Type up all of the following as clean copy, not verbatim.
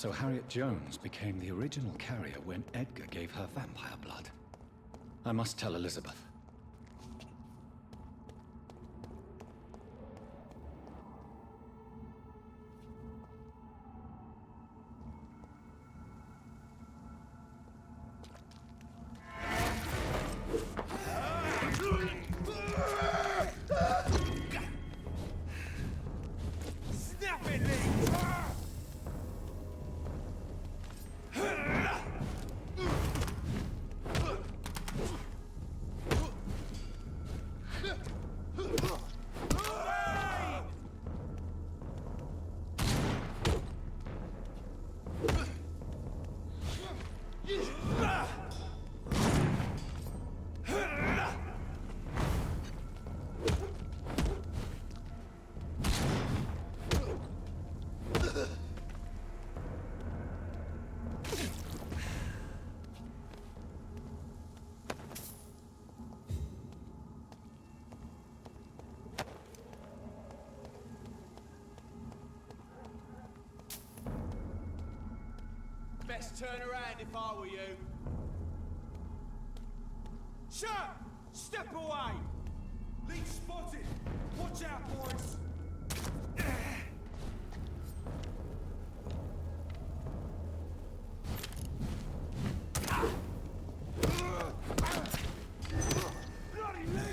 So Harriet Jones became the original carrier when Edgar gave her vampire blood. I must tell Elizabeth. Best turn around if I were you. Shut! Step away! Lead spotted! Watch out, boys! Bloody leg!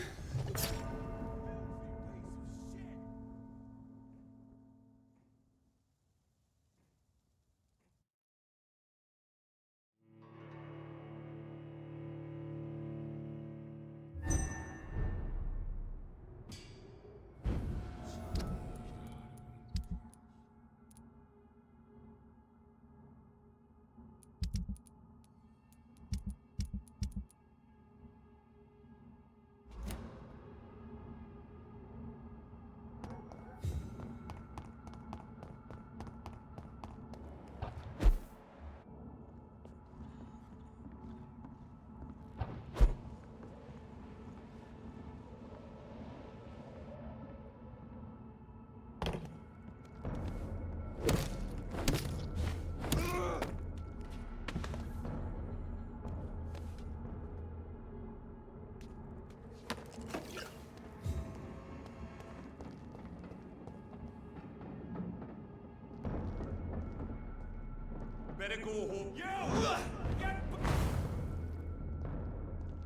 Better go home. Yo!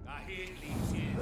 I hear it leaves here.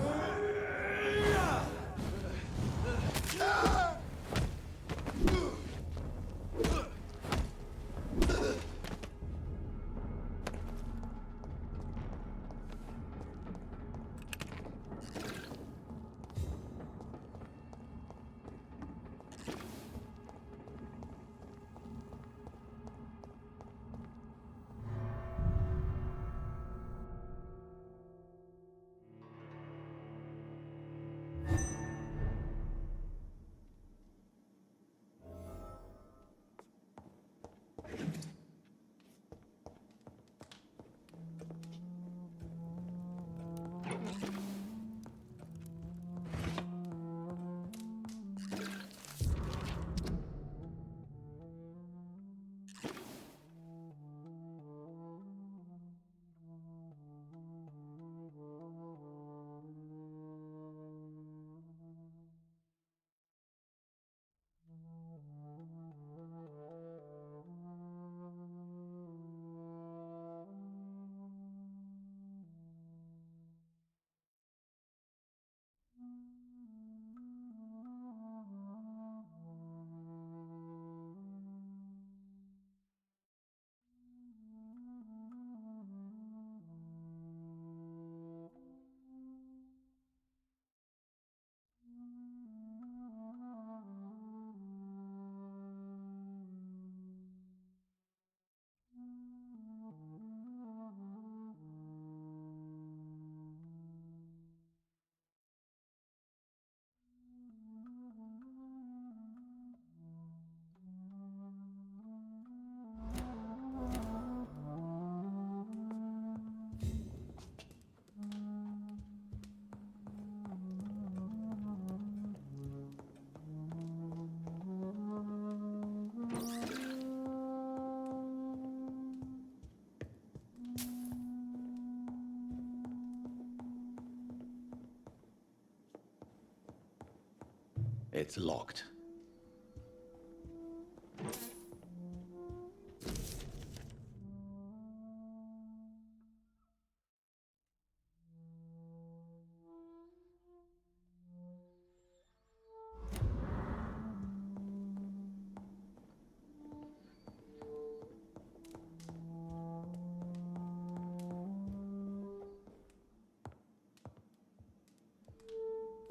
It's locked.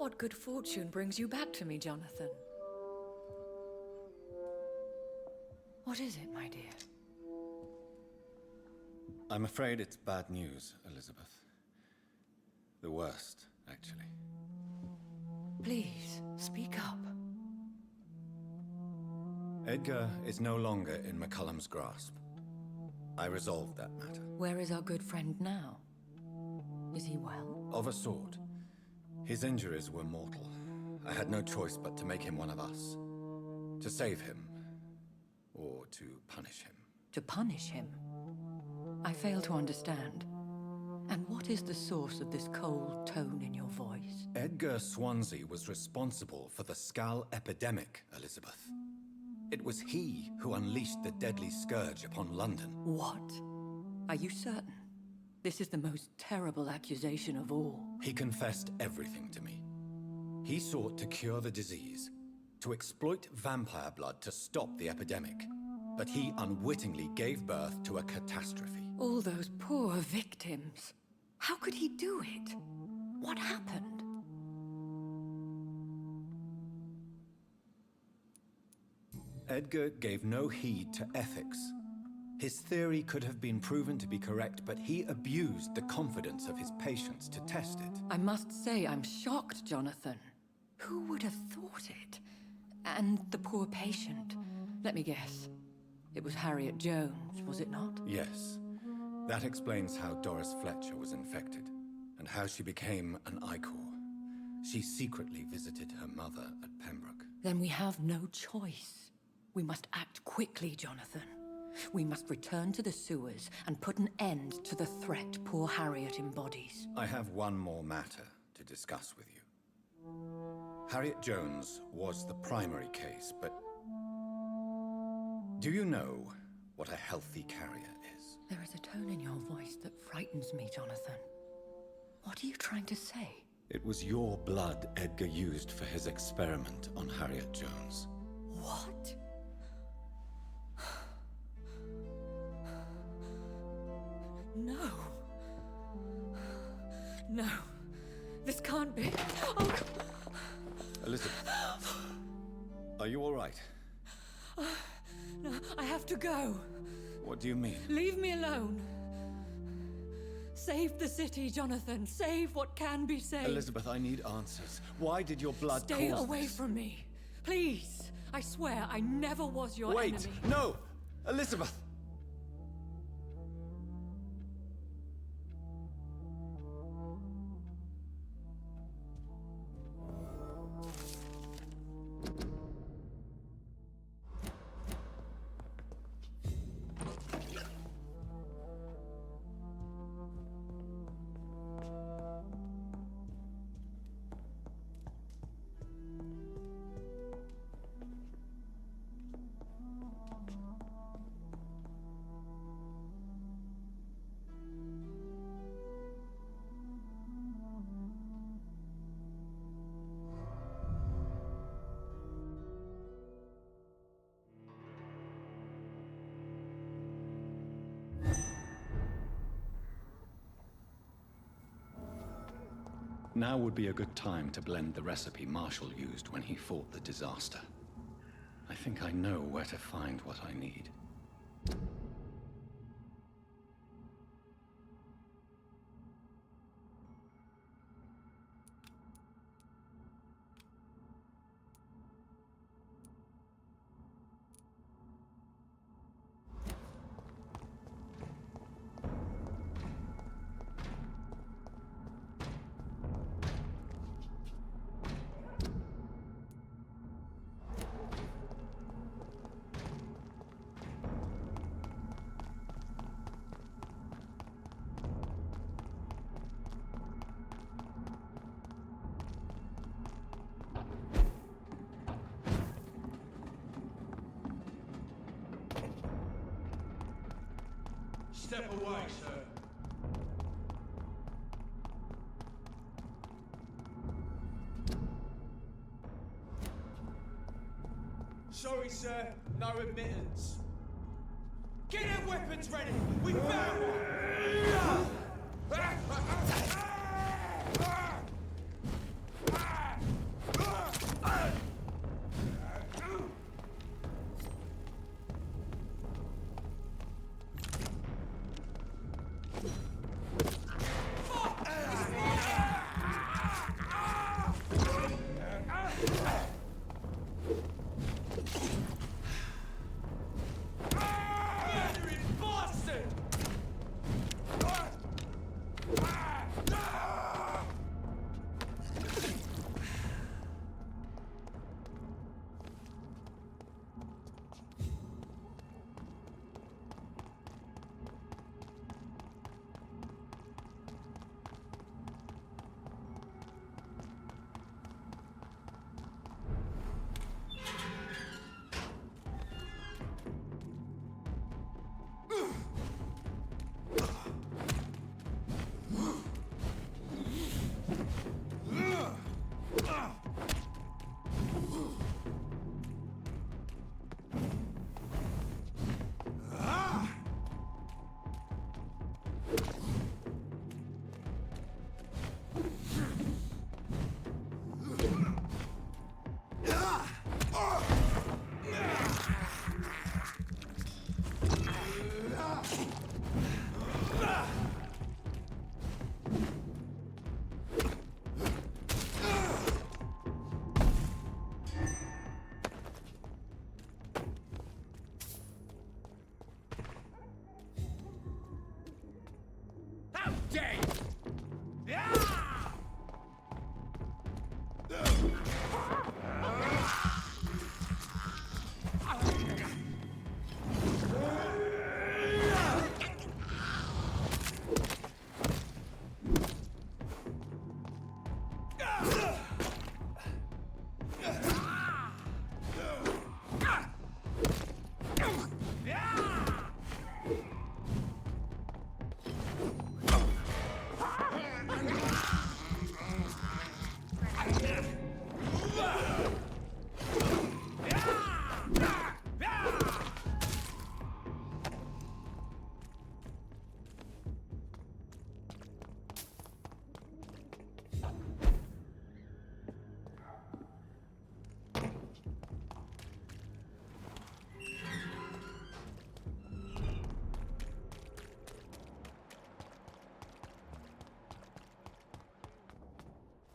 What good fortune brings you back to me, Jonathan? What is it, my dear? I'm afraid it's bad news, Elizabeth. The worst, actually. Please, speak up. Edgar is no longer in McCullum's grasp. I resolved that matter. Where is our good friend now? Is he well? Of a sort. His injuries were mortal. I had no choice but to make him one of us. To save him. Or to punish him. To punish him? I fail to understand. And what is the source of this cold tone in your voice? Edgar Swansea was responsible for the Skal epidemic, Elizabeth. It was he who unleashed the deadly scourge upon London. What? Are you certain? This is the most terrible accusation of all. He confessed everything to me. He sought to cure the disease, to exploit vampire blood to stop the epidemic. But he unwittingly gave birth to a catastrophe. All those poor victims. How could he do it? What happened? Edgar gave no heed to ethics. His theory could have been proven to be correct, but he abused the confidence of his patients to test it. I must say I'm shocked, Jonathan. Who would have thought it? And the poor patient. Let me guess. It was Harriet Jones, was it not? Yes. That explains how Doris Fletcher was infected, and how she became an Icor. She secretly visited her mother at Pembroke. Then we have no choice. We must act quickly, Jonathan. We must return to the sewers and put an end to the threat poor Harriet embodies. I have one more matter to discuss with you. Harriet Jones was the primary case, but do you know what a healthy carrier is? There is a tone in your voice that frightens me, Jonathan. What are you trying to say? It was your blood Edgar used for his experiment on Harriet Jones. What? No. No. This can't be. Oh, Elizabeth, are you all right? no, I have to go. What do you mean? Leave me alone. Save the city, Jonathan. Save what can be saved. Elizabeth, I need answers. Why did your blood Stay cause away this? from me. Please. I swear I never was your Wait! enemy. No! Elizabeth! Now would be a good time to blend the recipe Marshall used when he fought the disaster. I think I know where to find what I need. Step away, sir. Sorry, sir. No admittance. Get their weapons ready! We found one! Murdering bastard! How dare you!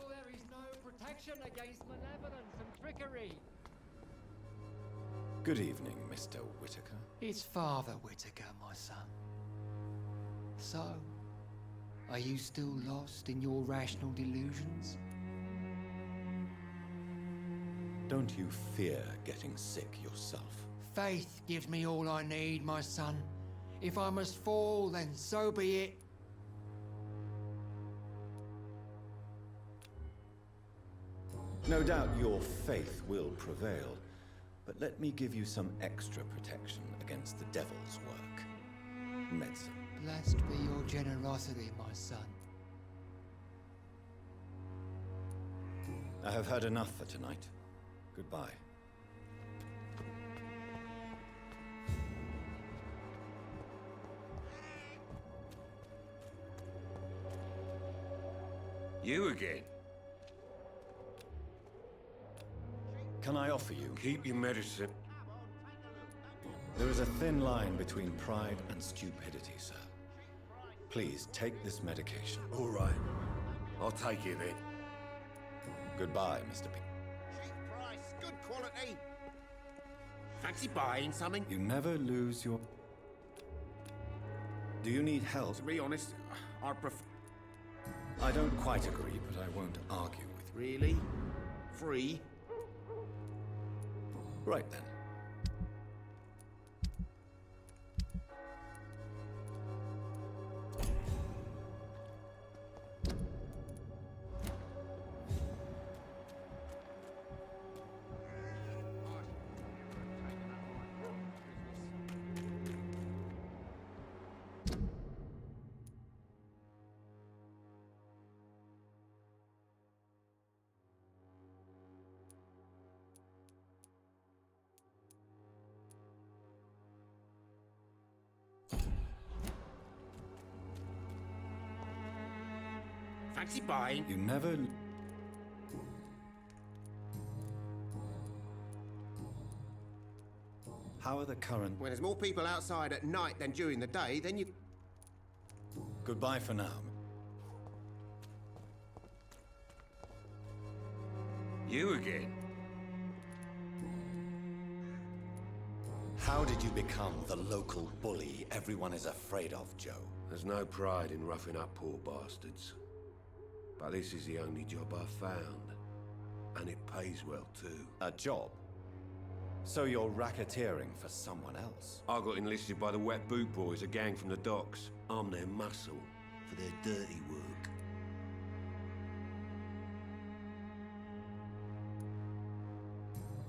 There is no protection against malevolence and trickery. Good evening, Mr. Whitaker. It's Father Whitaker, my son. So, are you still lost in your rational delusions? Don't you fear getting sick yourself? Faith gives me all I need, my son. If I must fall, then so be it. No doubt your faith will prevail, but let me give you some extra protection against the devil's work. Medicine. Blessed be your generosity, my son. I have had enough for tonight. Goodbye. You again? Can I offer you? Keep your medicine. There is a thin line between pride and stupidity, sir. Please take this medication. All right. I'll take it then. Goodbye, Mr. P. Cheap price, good quality. Fancy buying something? You never lose your... Do you need help? To be honest, I prefer... I don't quite agree, but I won't argue with you. Really? Free? Right then. Fancy buying? You never... How are the current... When there's more people outside at night than during the day, then you... Goodbye for now. You again? How did you become the local bully everyone is afraid of, Joe? There's no pride in roughing up poor bastards. But this is the only job I've found. And it pays well, too. A job? So you're racketeering for someone else? I got enlisted by the Wet Boot Boys, a gang from the docks. I'm their muscle for their dirty work.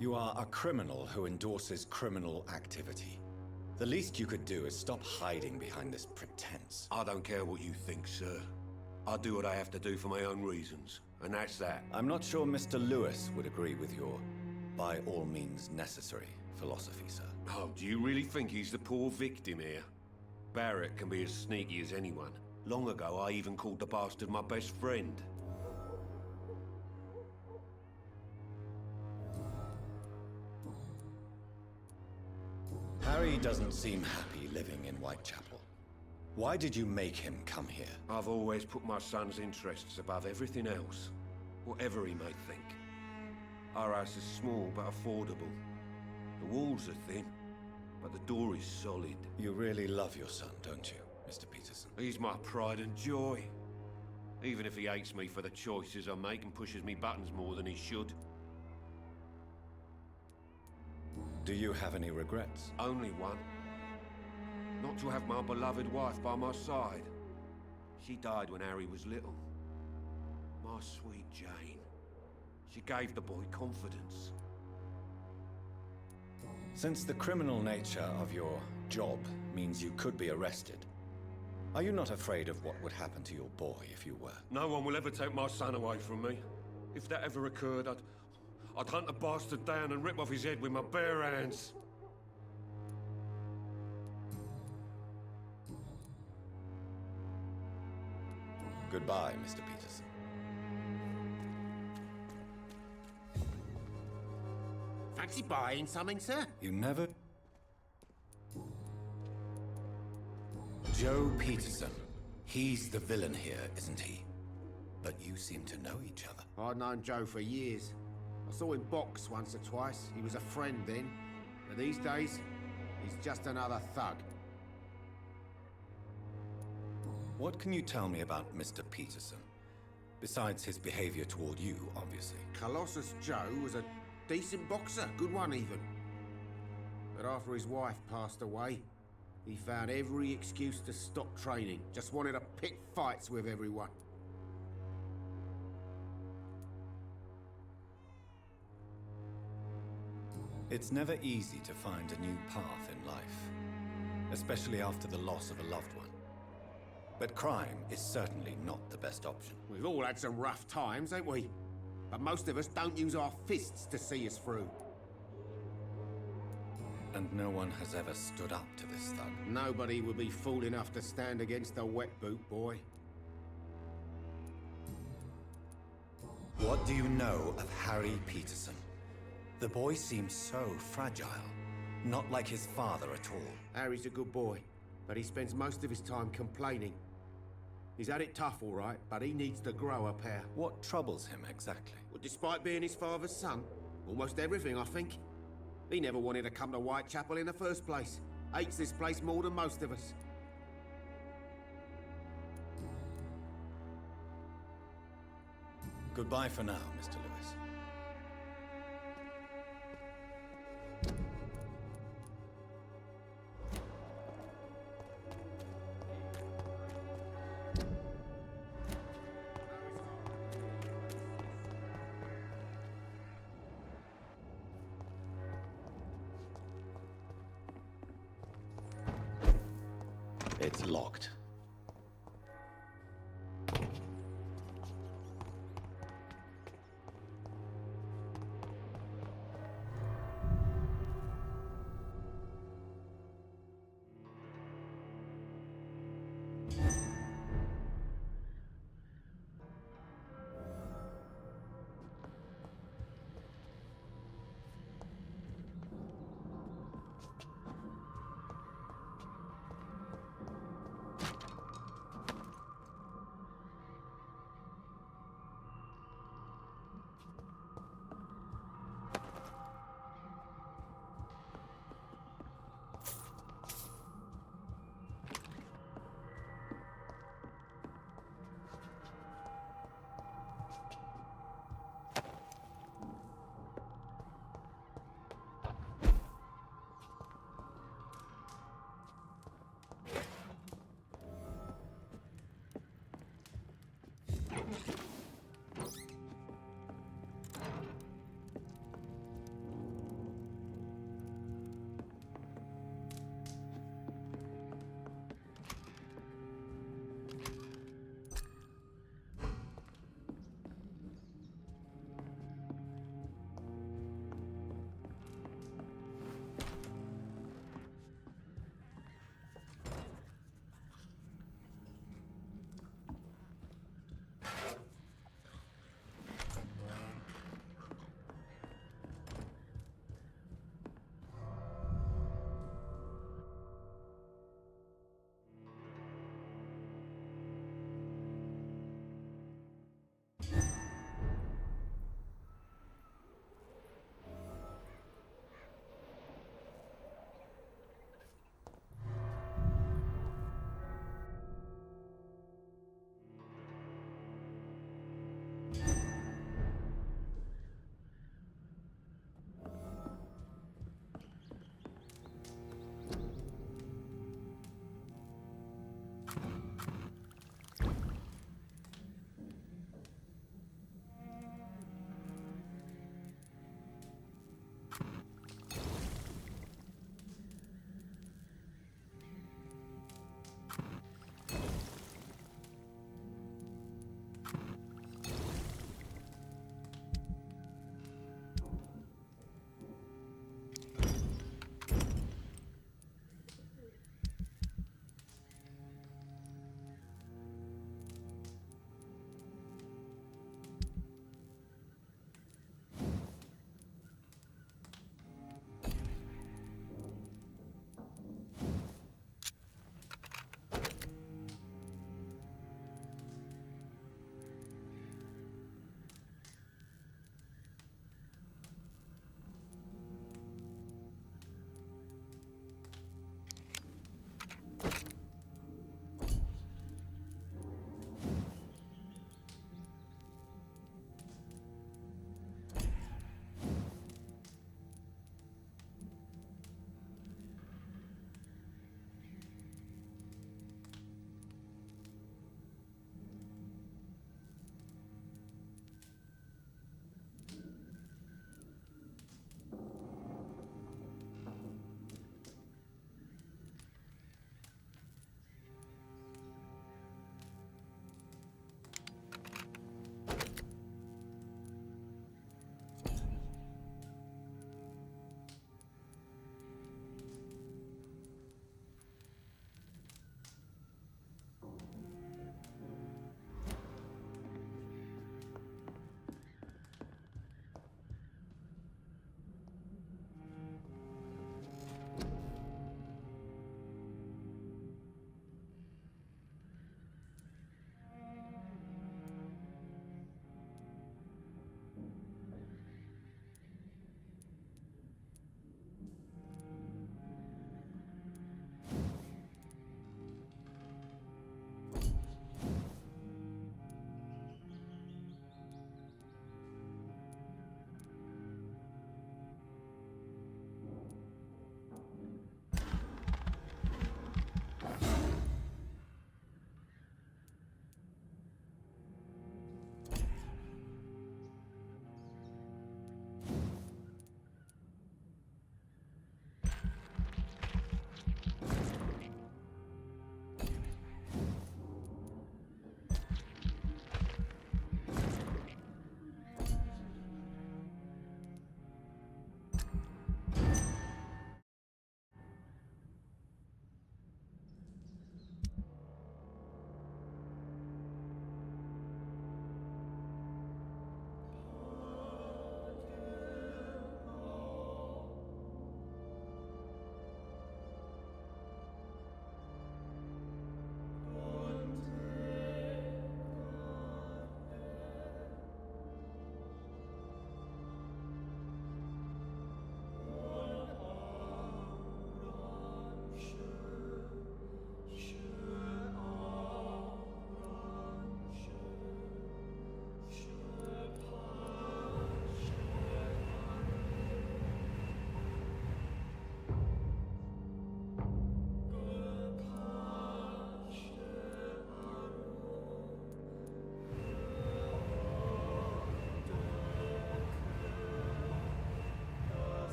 You are a criminal who endorses criminal activity. The least you could do is stop hiding behind this pretense. I don't care what you think, sir. I do what I have to do for my own reasons, and that's that. I'm not sure Mr. Lewis would agree with your by all means necessary philosophy, sir. Oh, do you really think he's the poor victim here? Barrett can be as sneaky as anyone. Long ago, I even called the bastard my best friend. Harry doesn't seem happy living in Whitechapel. Why did you make him come here? I've always put my son's interests above everything else, whatever he may think. Our house is small but affordable. The walls are thin, but the door is solid. You really love your son, don't you, Mr. Peterson? He's my pride and joy. Even if he hates me for the choices I make and pushes me buttons more than he should. Do you have any regrets? Only one. Not to have my beloved wife by my side. She died when Harry was little. My sweet Jane. She gave the boy confidence. Since the criminal nature of your job means you could be arrested, are you not afraid of what would happen to your boy if you were? No one will ever take my son away from me. If that ever occurred, I'd hunt the bastard down and rip off his head with my bare hands. Goodbye, Mr. Peterson. Fancy buying something, sir? You never... Joe Peterson. He's the villain here, isn't he? But you seem to know each other. I'd known Joe for years. I saw him box once or twice. He was a friend then. But these days, he's just another thug. What can you tell me about Mr. Peterson? Besides his behavior toward you, obviously. Colossus Joe was a decent boxer, good one even. But after his wife passed away, he found every excuse to stop training. Just wanted to pick fights with everyone. It's never easy to find a new path in life, especially after the loss of a loved one. But crime is certainly not the best option. We've all had some rough times, ain't we? But most of us don't use our fists to see us through. And no one has ever stood up to this thug. Nobody would be fool enough to stand against a wet boot boy. What do you know of Harry Peterson? The boy seems so fragile, not like his father at all. Harry's a good boy, but he spends most of his time complaining. He's had it tough, all right, but he needs to grow a pair. What troubles him exactly? Well, despite being his father's son, almost everything, I think. He never wanted to come to Whitechapel in the first place. Hates this place more than most of us. Goodbye for now, Mr. Lewis. It's locked.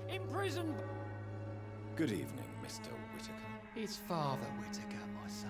Imprisoned. Good evening, Mr. Whitaker. It's Father Whitaker, my son.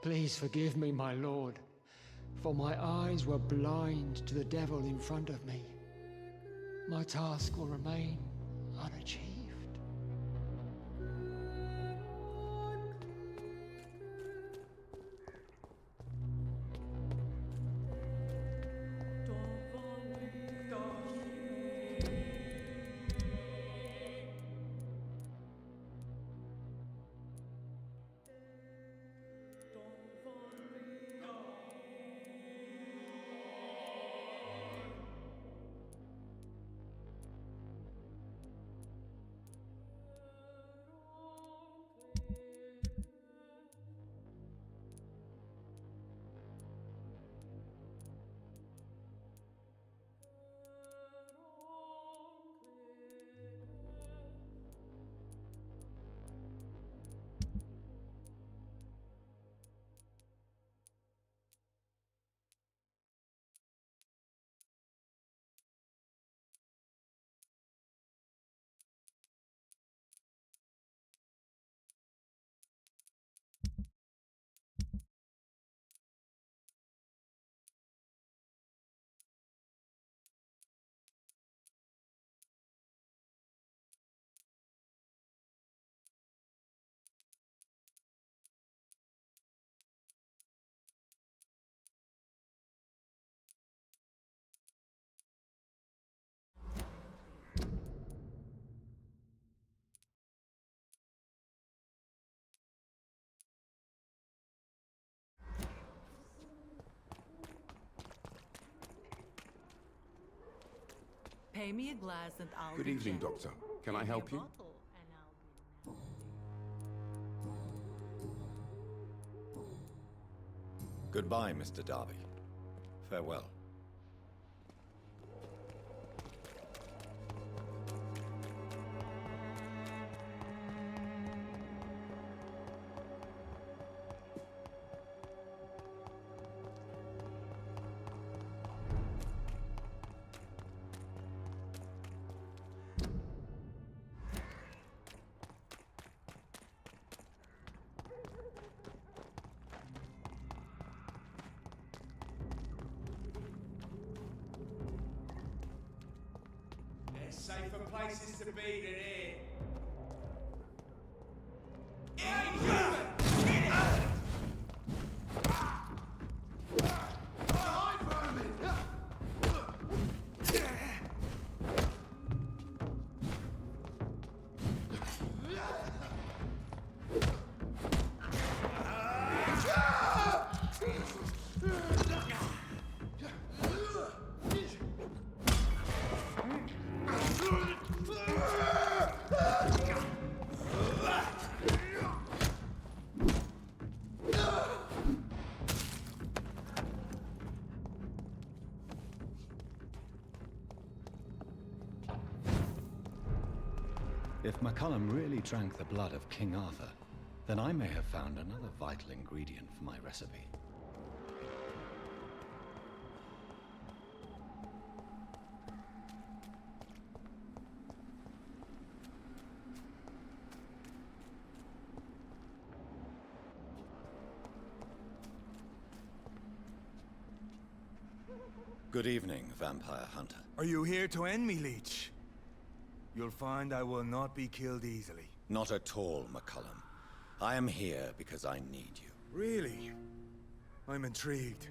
Please forgive me, my lord, for my eyes were blind to the devil in front of me. My task will remain unachieved. Pay me a glass and I'll Good be evening, gentle. Doctor. Can I Give me a help you? bottle and I'll be Goodbye, Mr. Darby. Farewell. There's safer places to be than here. If McCullum really drank the blood of King Arthur, then I may have found another vital ingredient for my recipe. Good evening, Vampire Hunter. Are you here to end me, Leech? You'll find I will not be killed easily. Not at all, McCullum. I am here because I need you. Really? I'm intrigued.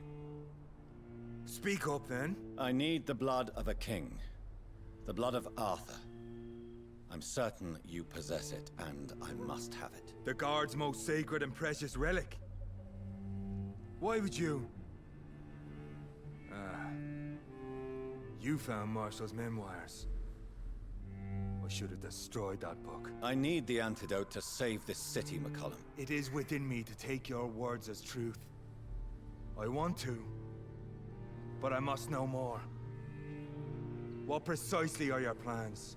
Speak up, then. I need the blood of a king. The blood of Arthur. I'm certain you possess it, and I must have it. The Guard's most sacred and precious relic. Why would you? You found Marshall's memoirs. I should have destroyed that book. I need the antidote to save this city, McCullum. It is within me to take your words as truth. I want to, but I must know more. What precisely are your plans?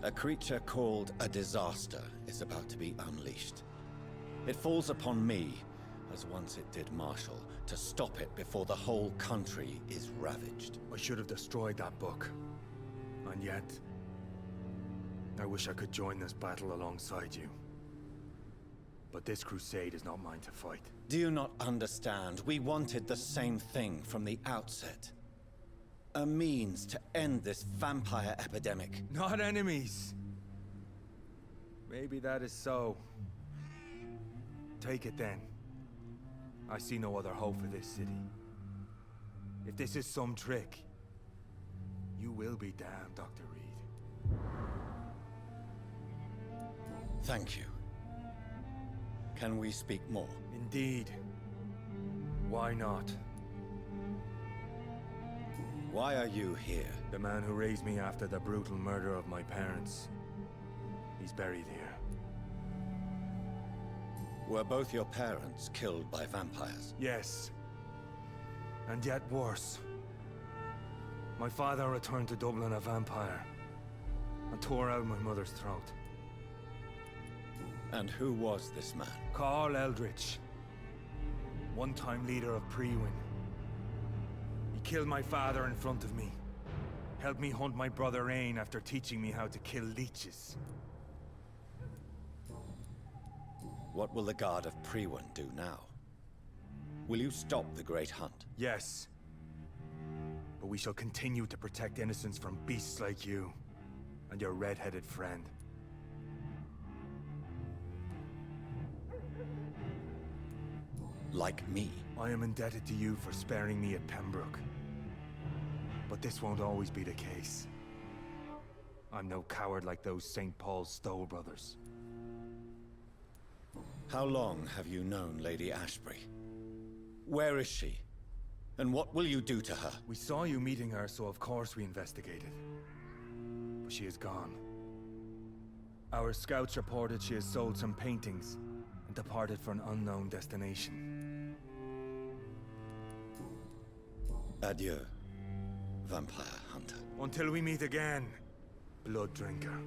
A creature called a disaster is about to be unleashed. It falls upon me, as once it did Marshall, to stop it before the whole country is ravaged. I should have destroyed that book. And yet, I wish I could join this battle alongside you. But this crusade is not mine to fight. Do you not understand? We wanted the same thing from the outset. A means to end this vampire epidemic. Not enemies. Maybe that is so. Take it then. I see no other hope for this city. If this is some trick, you will be damned, Dr. Reed. Thank you. Can we speak more? Indeed. Why not? Why are you here? The man who raised me after the brutal murder of my parents. He's buried here. Were both your parents killed by vampires? Yes. And yet worse. My father returned to Dublin a vampire and tore out my mother's throat. And who was this man? Carl Eldritch. One-time leader of Prewin. He killed my father in front of me. Helped me hunt my brother Ain after teaching me how to kill leeches. What will the Guard of Prewin do now? Will you stop the Great Hunt? Yes. But we shall continue to protect innocents from beasts like you and your red-headed friend. Like me? I am indebted to you for sparing me at Pembroke. But this won't always be the case. I'm no coward like those St. Paul's Stowe brothers. How long have you known Lady Ashbury? Where is she? And what will you do to her? We saw you meeting her, so of course we investigated. But she is gone. Our scouts reported she has sold some paintings and departed for an unknown destination. Adieu, Vampire Hunter. Until we meet again, Blood Drinker.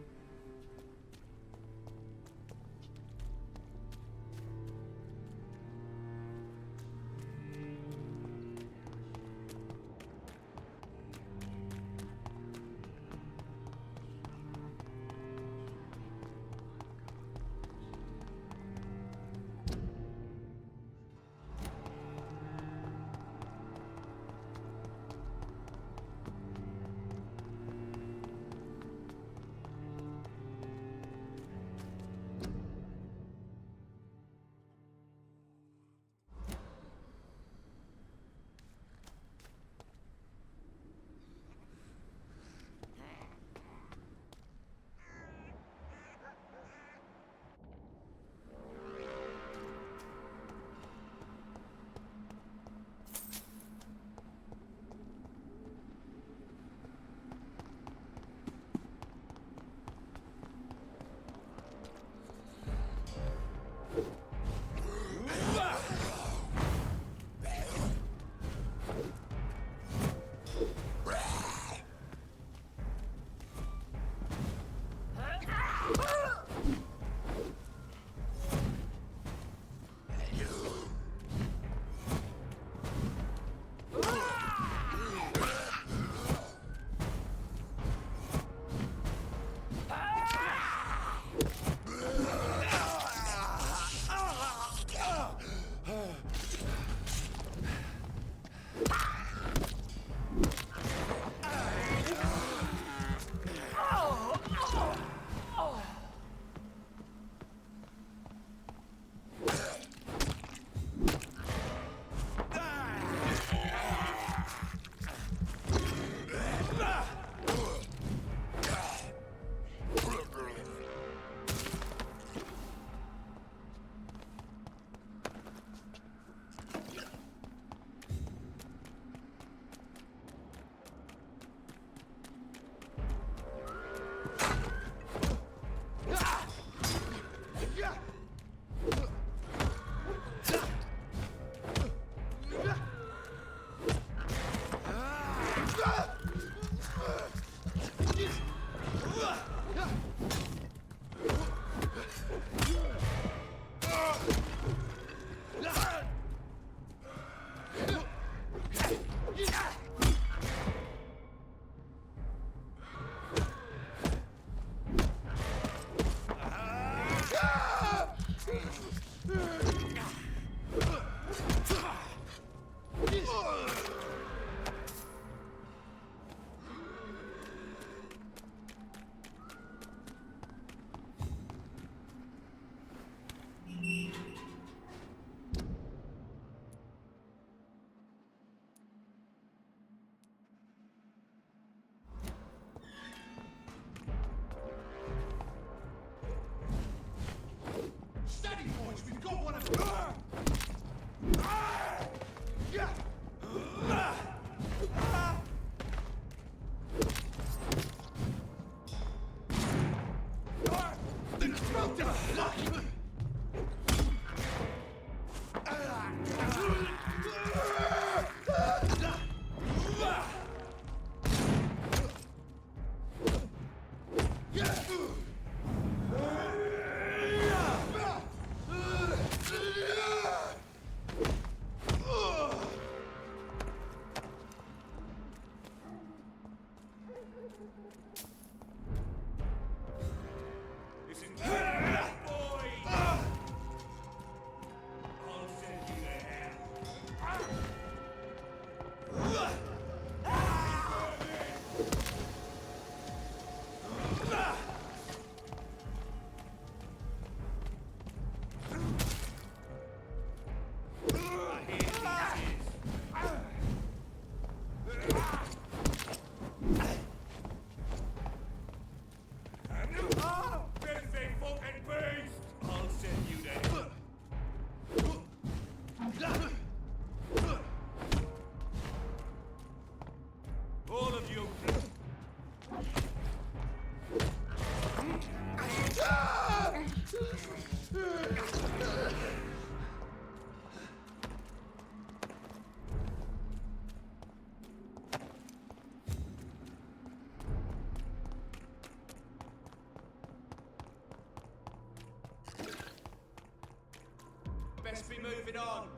Best be moving on.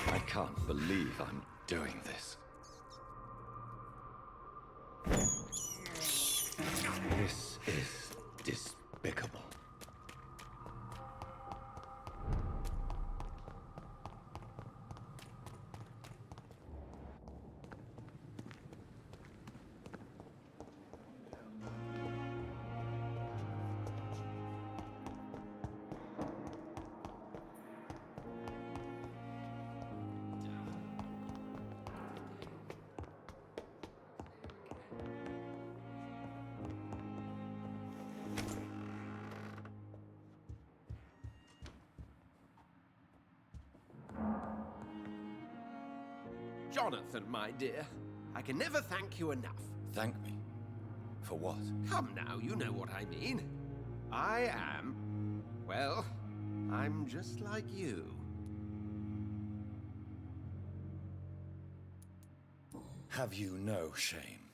I can't believe I'm doing this. This is despicable. Jonathan, my dear, I can never thank you enough. Thank me? For what? Come now, you know what I mean. I am, well, I'm just like you. Have you no shame?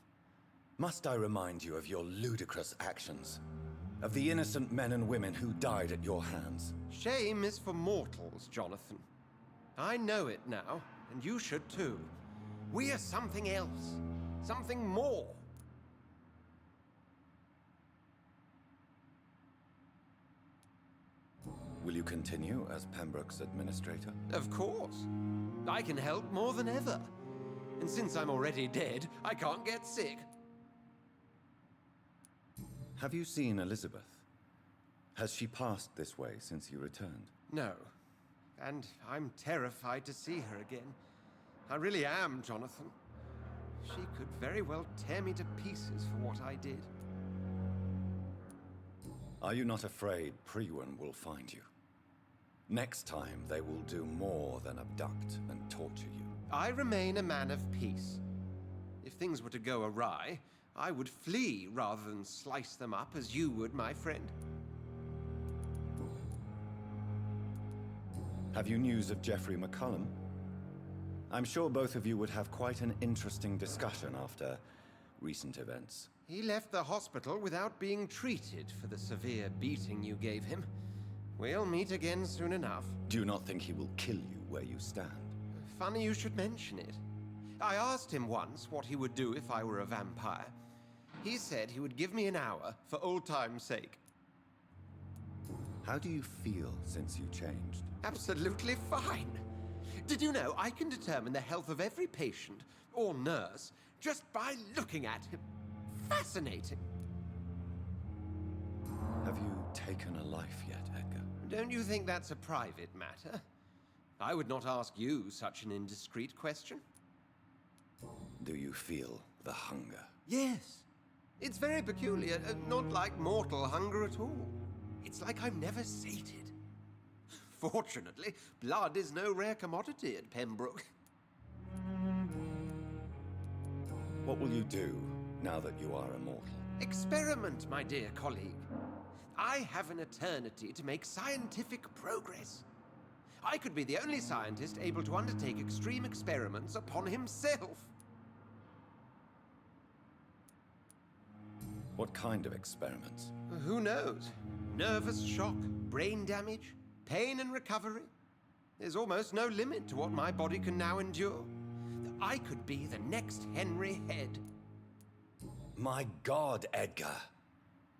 Must I remind you of your ludicrous actions? Of the innocent men and women who died at your hands? Shame is for mortals, Jonathan. I know it now, and you should too. We are something else. Something more. Will you continue as Pembroke's administrator? Of course. I can help more than ever. And since I'm already dead, I can't get sick. Have you seen Elizabeth? Has she passed this way since you returned? No. And I'm terrified to see her again. I really am, Jonathan. She could very well tear me to pieces for what I did. Are you not afraid Priwen will find you? Next time, they will do more than abduct and torture you. I remain a man of peace. If things were to go awry, I would flee rather than slice them up as you would, my friend. Have you news of Geoffrey McCullum? I'm sure both of you would have quite an interesting discussion after recent events. He left the hospital without being treated for the severe beating you gave him. We'll meet again soon enough. Do you not think he will kill you where you stand? Funny you should mention it. I asked him once what he would do if I were a vampire. He said he would give me an hour for old time's sake. How do you feel since you changed? Absolutely fine. Did you know I can determine the health of every patient or nurse just by looking at him? Fascinating. Have you taken a life yet, Edgar? Don't you think that's a private matter? I would not ask you such an indiscreet question. Do you feel the hunger? Yes. It's very peculiar, not like mortal hunger at all. It's like I'm never sated. Fortunately, blood is no rare commodity at Pembroke. What will you do now that you are immortal? Experiment, my dear colleague. I have an eternity to make scientific progress. I could be the only scientist able to undertake extreme experiments upon himself. What kind of experiments? Who knows? Nervous shock, brain damage, pain and recovery. There's almost no limit to what my body can now endure. I could be the next Henry Head. My God, Edgar.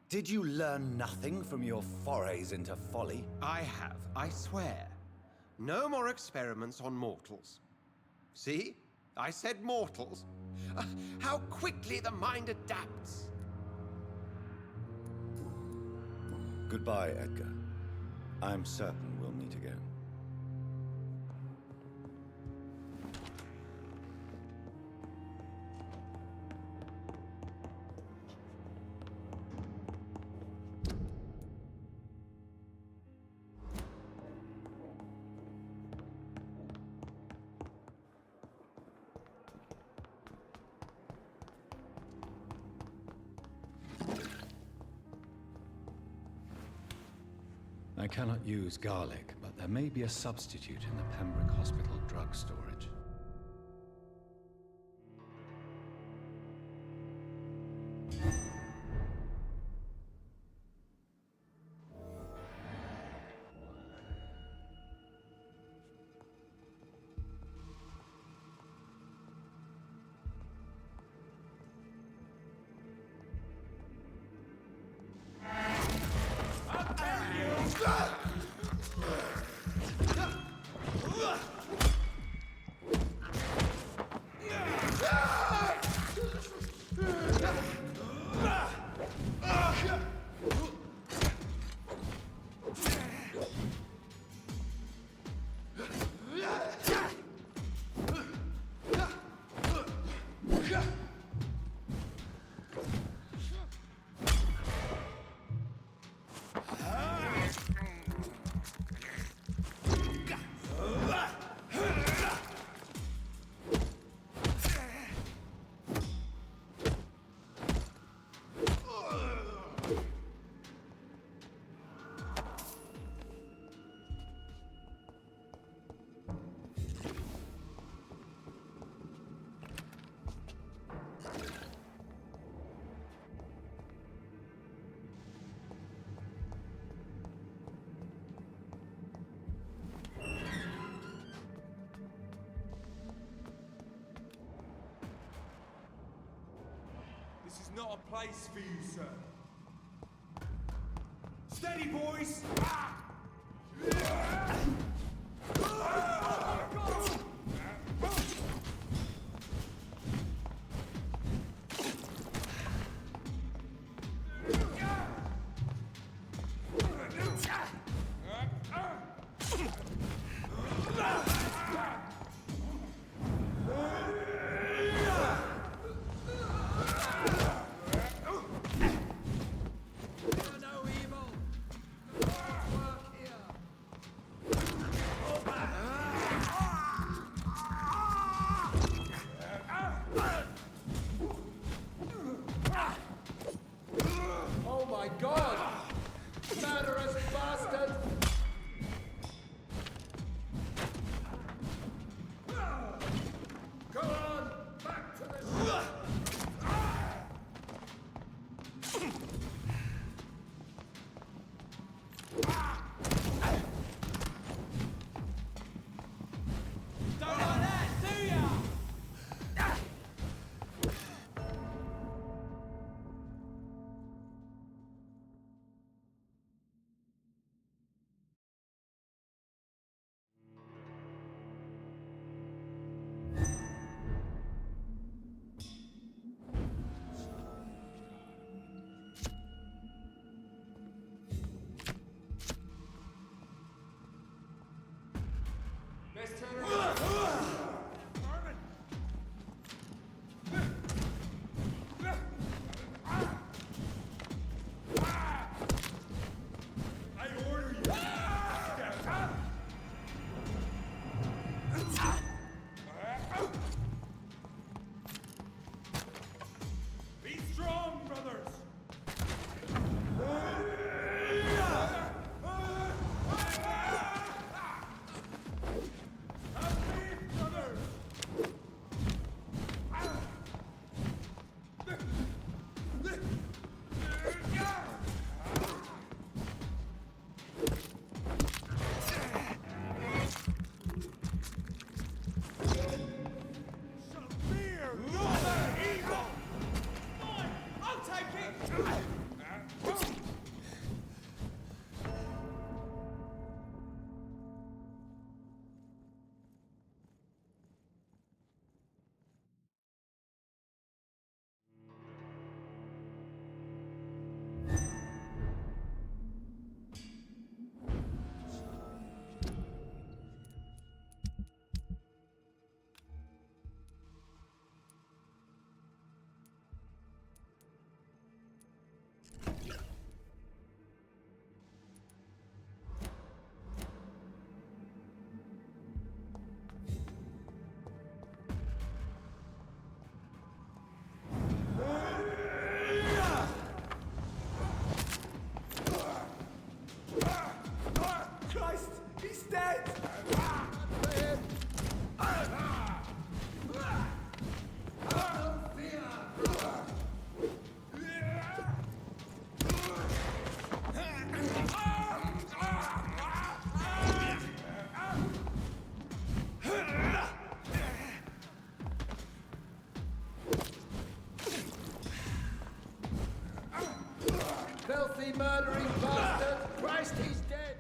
Did you learn nothing from your forays into folly? I have, I swear. No more experiments on mortals. See? I said mortals. How quickly the mind adapts. Goodbye, Edgar. I'm certain we'll meet again. I cannot use garlic, but there may be a substitute in the Pembroke Hospital drug storage. This is not a place for you, sir. Steady, boys! Ah! No evil. Be strong, brothers! Have faith, brothers! Shall fear no evil! Fine, I'll take it! Christ, he's dead! Filthy murdering bastard! Christ, he's dead!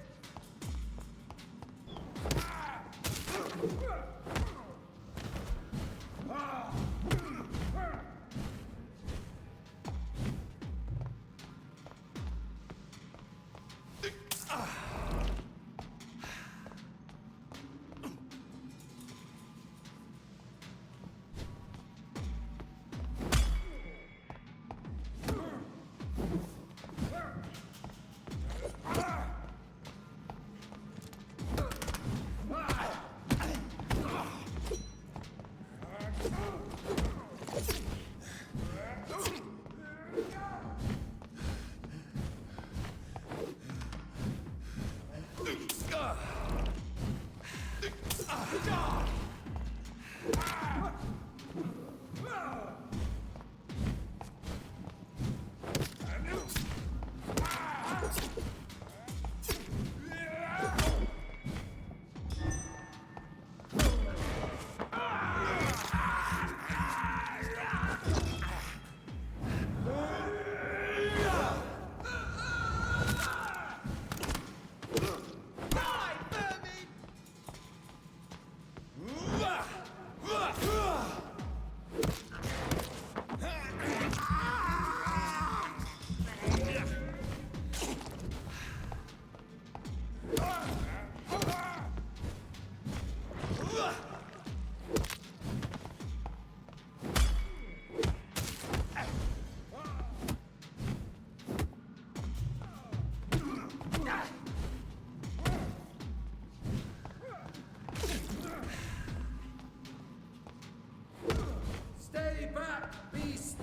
Stay back, beast!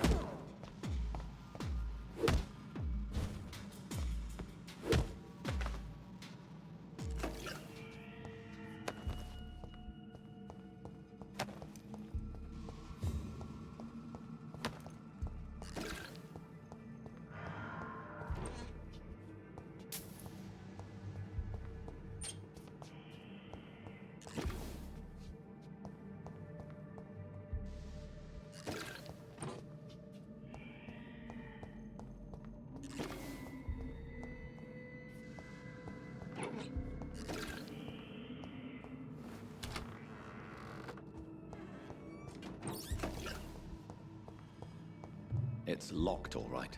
It's locked, all right.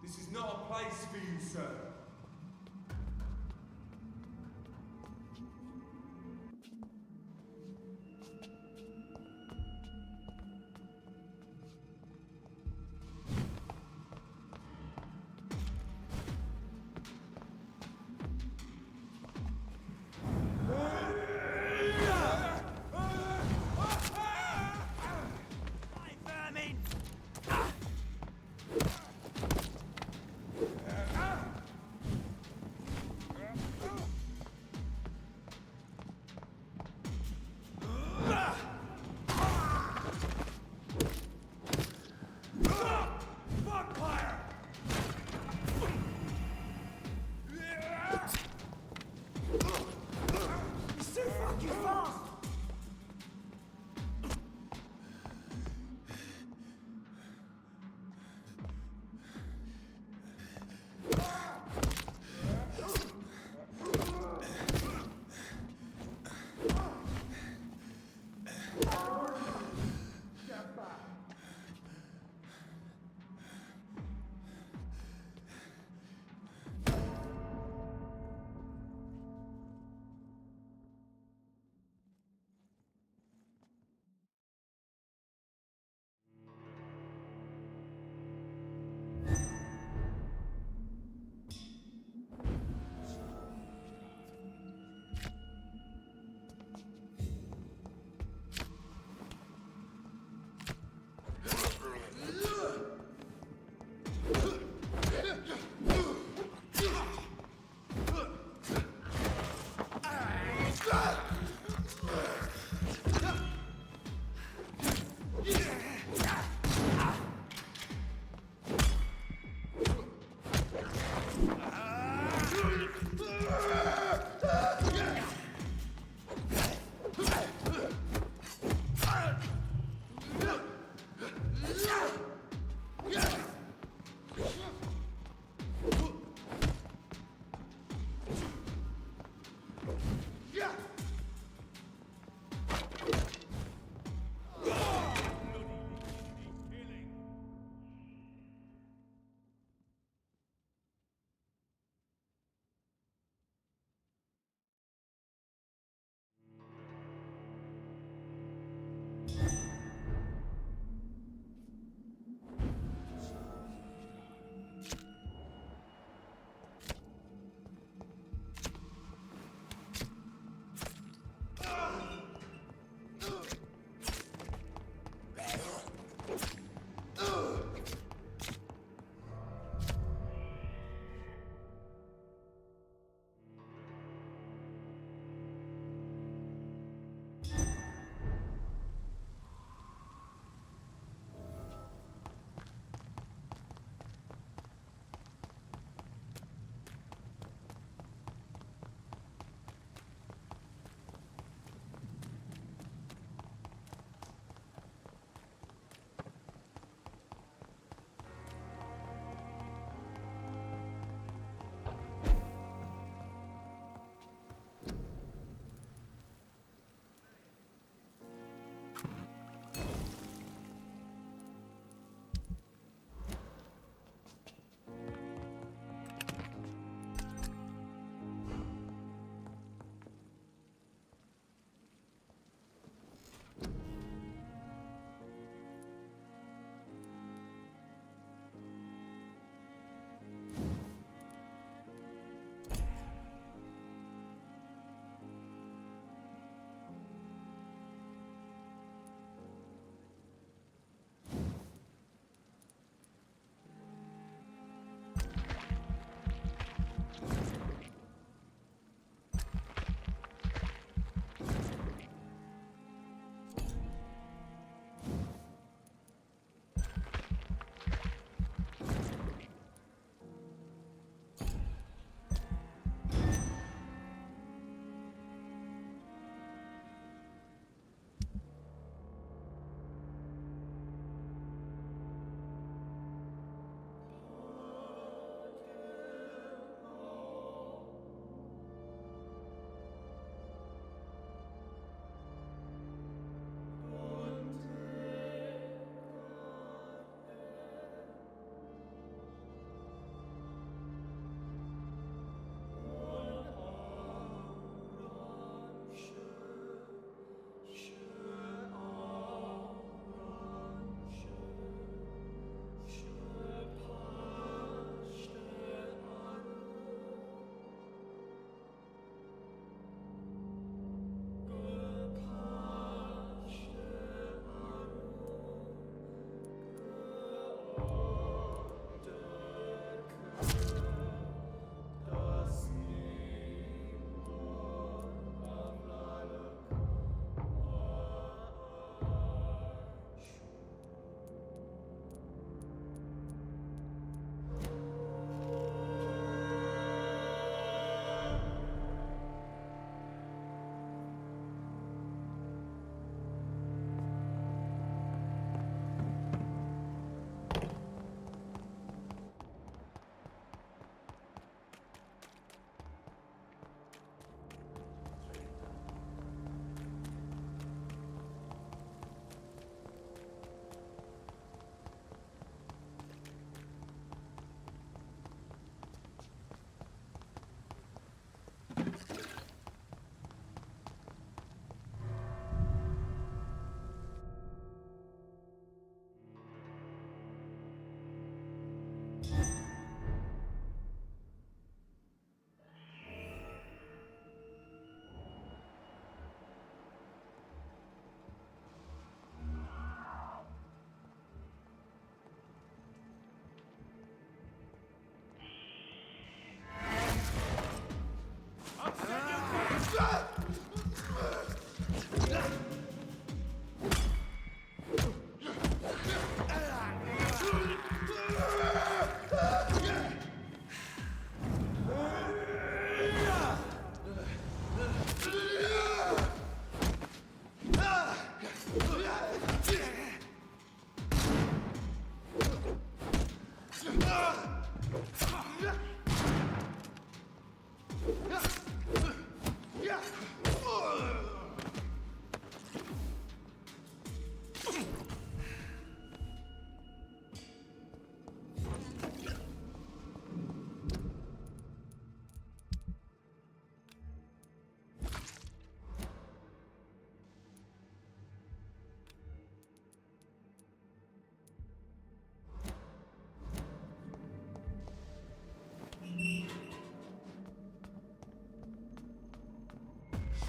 This is not a place for you, sir.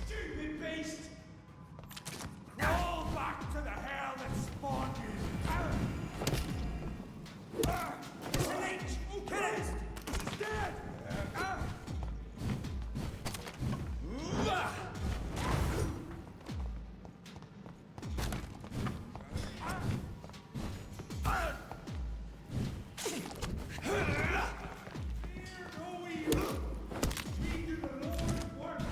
Stupid beast! Roll back to the hell that spawned you! It's an H! Kill it! He's dead! Fear no evil! We do the Lord's work!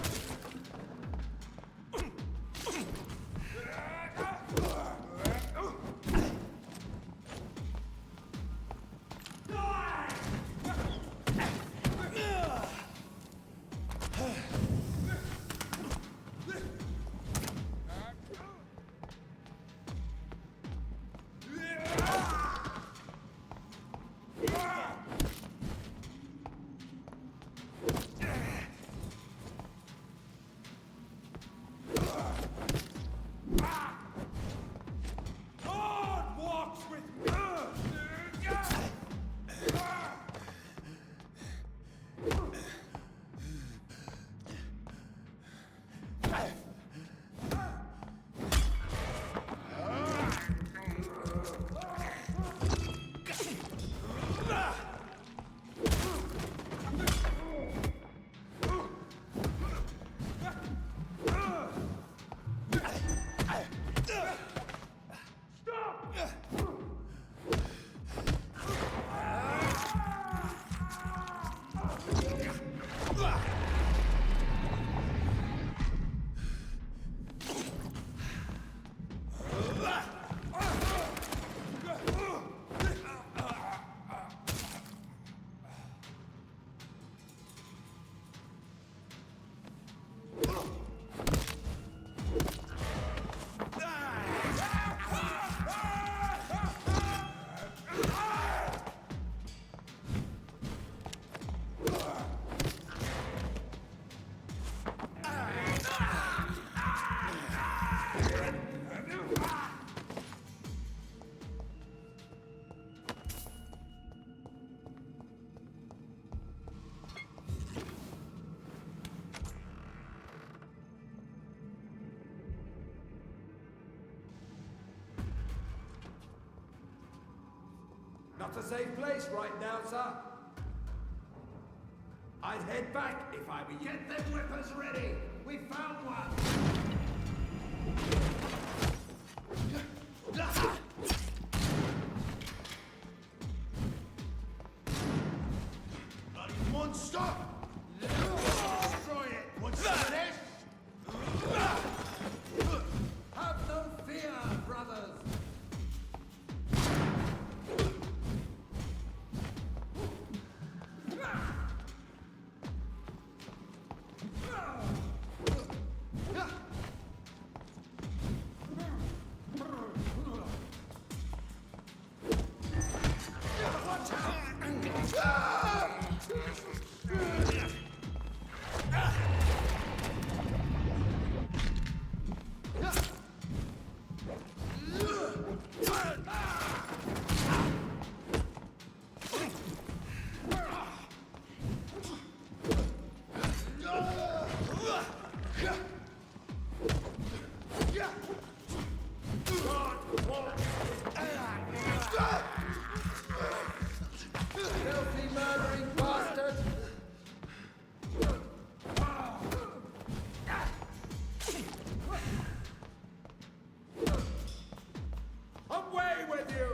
God walks with me! Not a safe place right now, sir. I'd head back if I were you. Get them weapons ready. We found one. Bloody monster! Destroy it. What's this? Have no fear, brothers. Filthy murdering bastard! Away with you!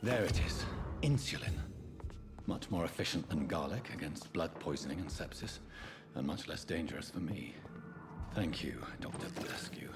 There it is. Insulin. Much more efficient than garlic against blood poisoning and sepsis, and much less dangerous for me. Thank you, Dr. Blescu.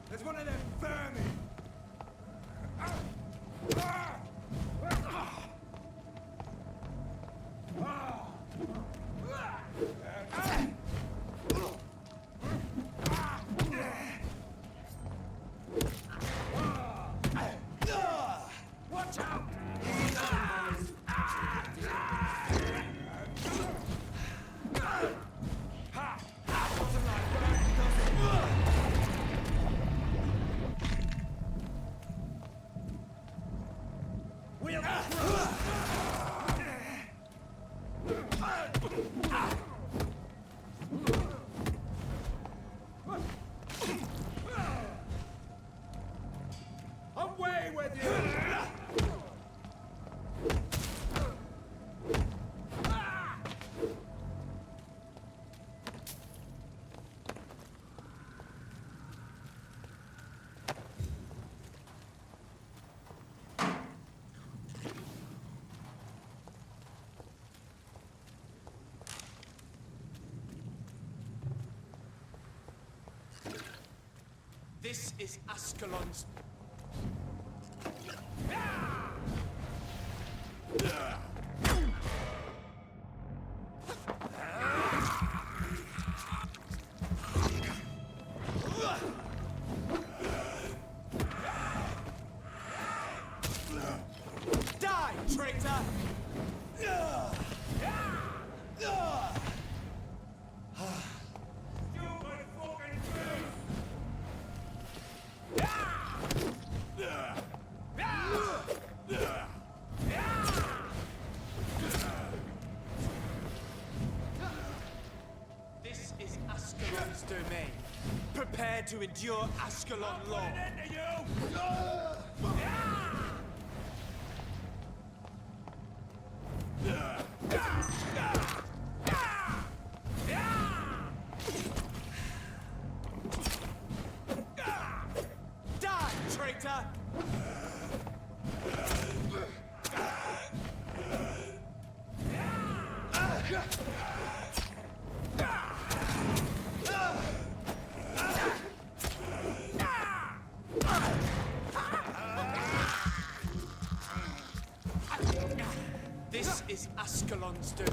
There's one of them vermin! Watch out! Away with you! This is Ascalon's. Die, traitor! This is Ascalon's domain. Prepare to endure Ascalon law. Die, traitor! This is Ascalon's doom.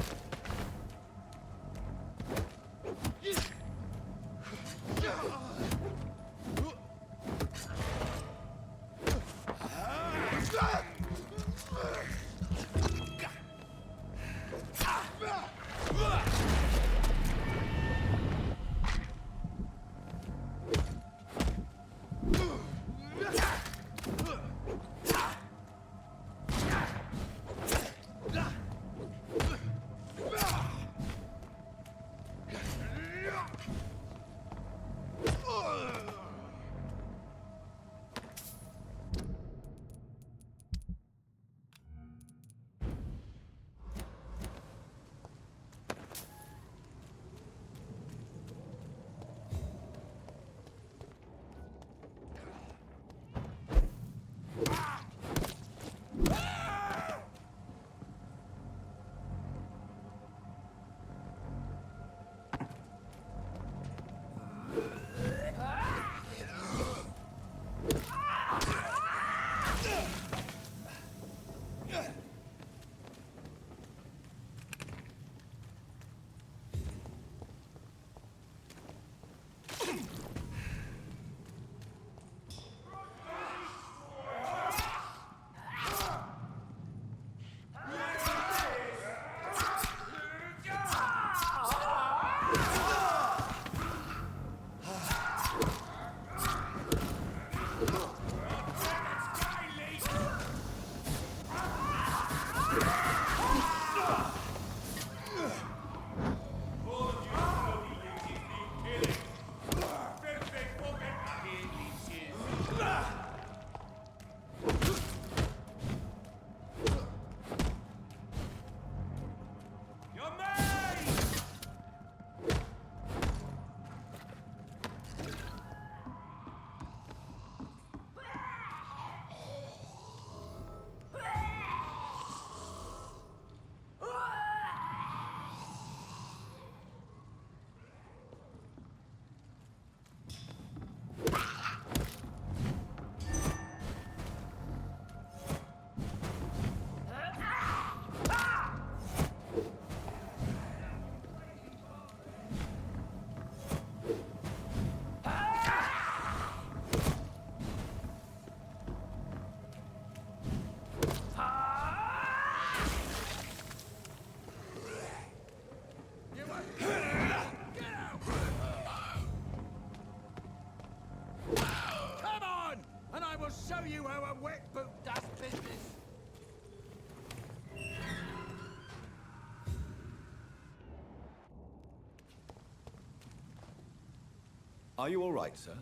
Are you all right, sir?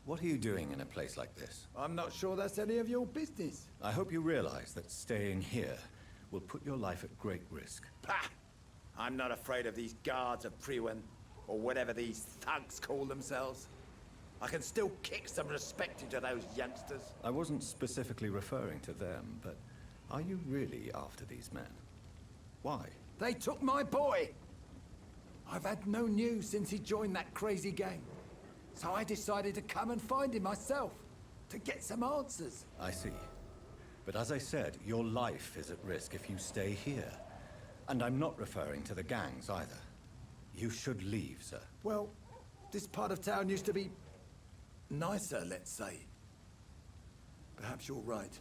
What are you doing in a place like this? I'm not sure that's any of your business. I hope you realize that staying here will put your life at great risk. Pah! I'm not afraid of these guards of Priwen, or whatever these thugs call themselves. I can still kick some respect into those youngsters. I wasn't specifically referring to them, but are you really after these men? Why? They took my boy! I've had no news since he joined that crazy gang. So I decided to come and find him myself, to get some answers. I see. But as I said, your life is at risk if you stay here. And I'm not referring to the gangs either. You should leave, sir. Well, this part of town used to be nicer, let's say. Perhaps you're right.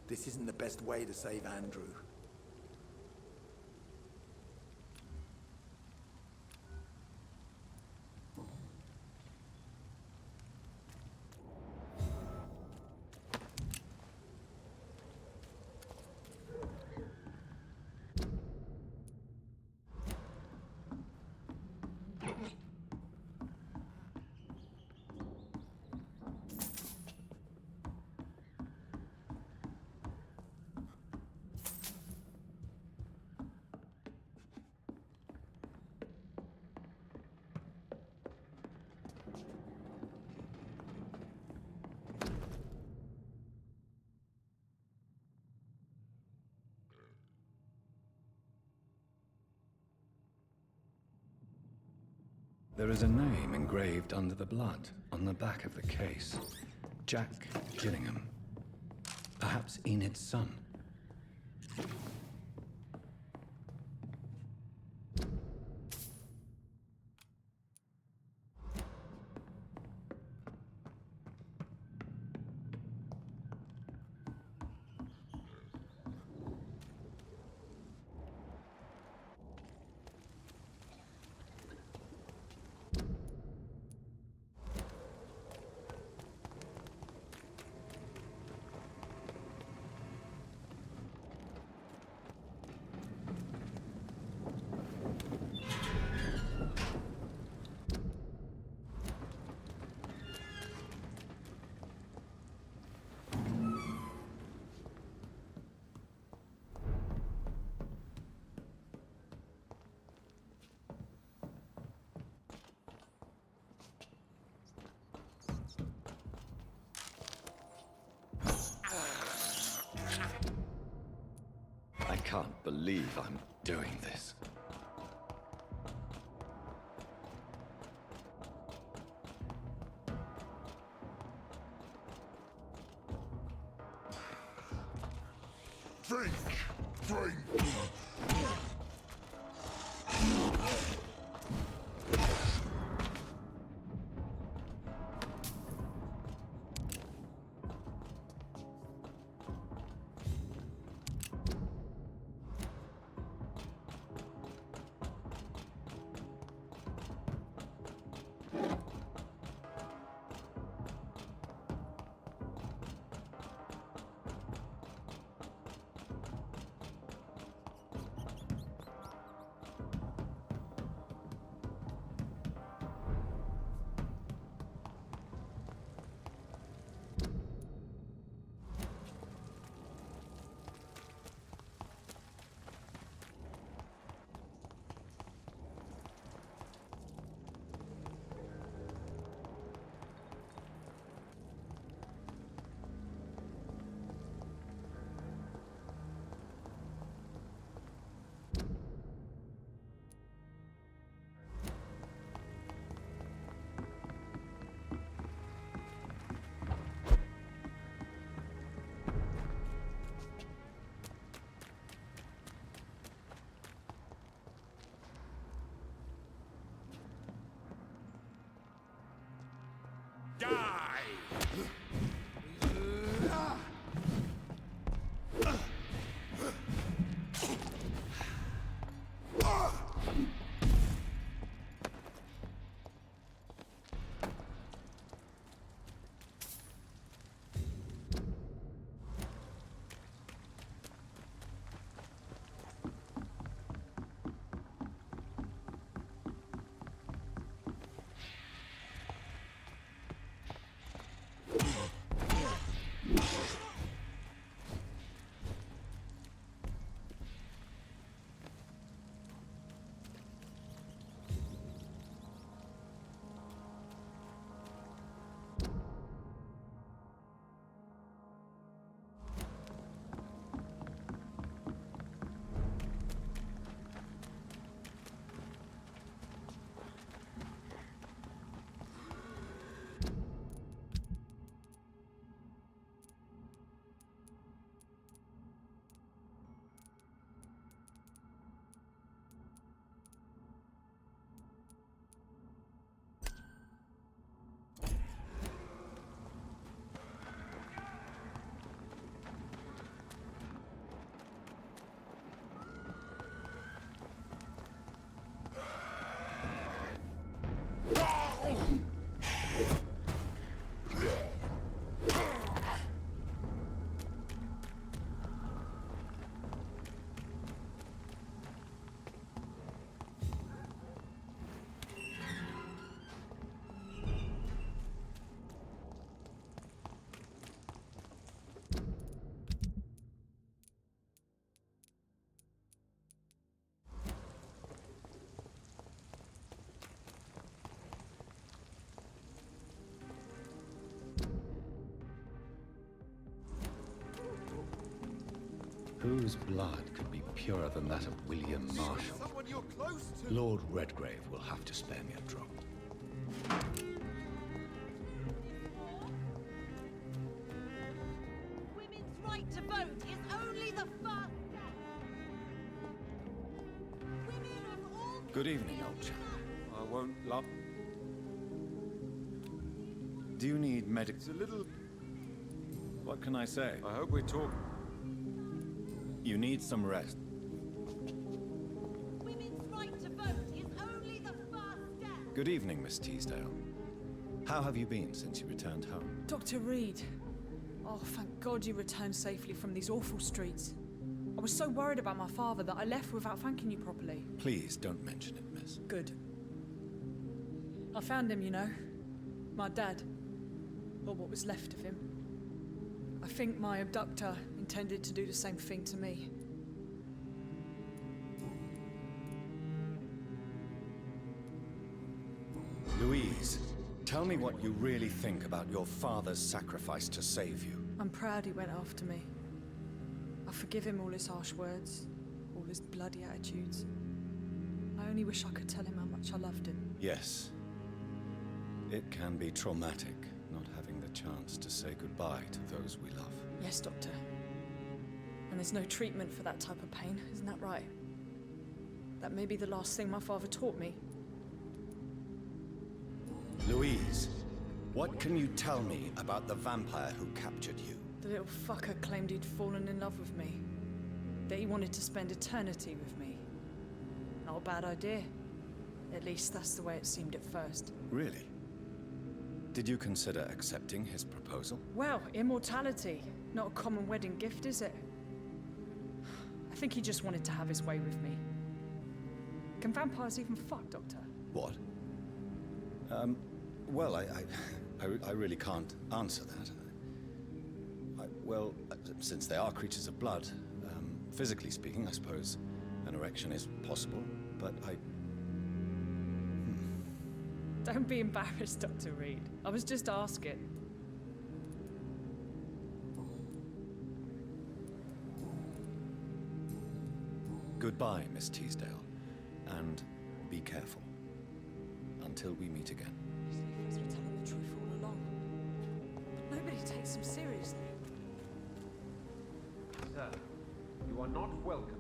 This isn't the best way to save Andrew. There is a name engraved under the blood on the back of the case. Jack Gillingham. Perhaps Enid's son. I can't believe I'm doing this. Drink! Drink! Whose blood could be purer than that of William Marshall? Someone you're close to. Lord Redgrave will have to spare me a drop. Women's right to vote is only the first step. Women of all... Good evening, old chap. I won't love. Do you need medic... It's a little. What can I say? I hope we talk. You need some rest. Women's right to vote is only the first step. Good evening, Miss Teasdale. How have you been since you returned home? Dr. Reed. Oh, thank God you returned safely from these awful streets. I was so worried about my father that I left without thanking you properly. Please don't mention it, miss. Good. I found him, you know. My dad. Or what was left of him. I think my abductor intended to do the same thing to me. Louise, tell me what you really think about your father's sacrifice to save you. I'm proud he went after me. I forgive him all his harsh words, all his bloody attitudes. I only wish I could tell him how much I loved him. Yes. It can be traumatic, not having the chance to say goodbye to those we love. Yes, Doctor. And there's no treatment for that type of pain, isn't that right? That may be the last thing my father taught me. Louise, what can you tell me about the vampire who captured you? The little fucker claimed he'd fallen in love with me. That he wanted to spend eternity with me. Not a bad idea. At least that's the way it seemed at first. Really? Did you consider accepting his proposal? Well, immortality. Not a common wedding gift, is it? I think he just wanted to have his way with me. Can vampires even fuck, Doctor? What? Well, I really can't answer that. Well, since they are creatures of blood, physically speaking, I suppose an erection is possible, but Don't be embarrassed, Dr. Reed. I was just asking. Goodbye, Miss Teasdale, and be careful. Until we meet again. These leaflets were telling the truth all along. But nobody takes them seriously. Sir, you are not welcome.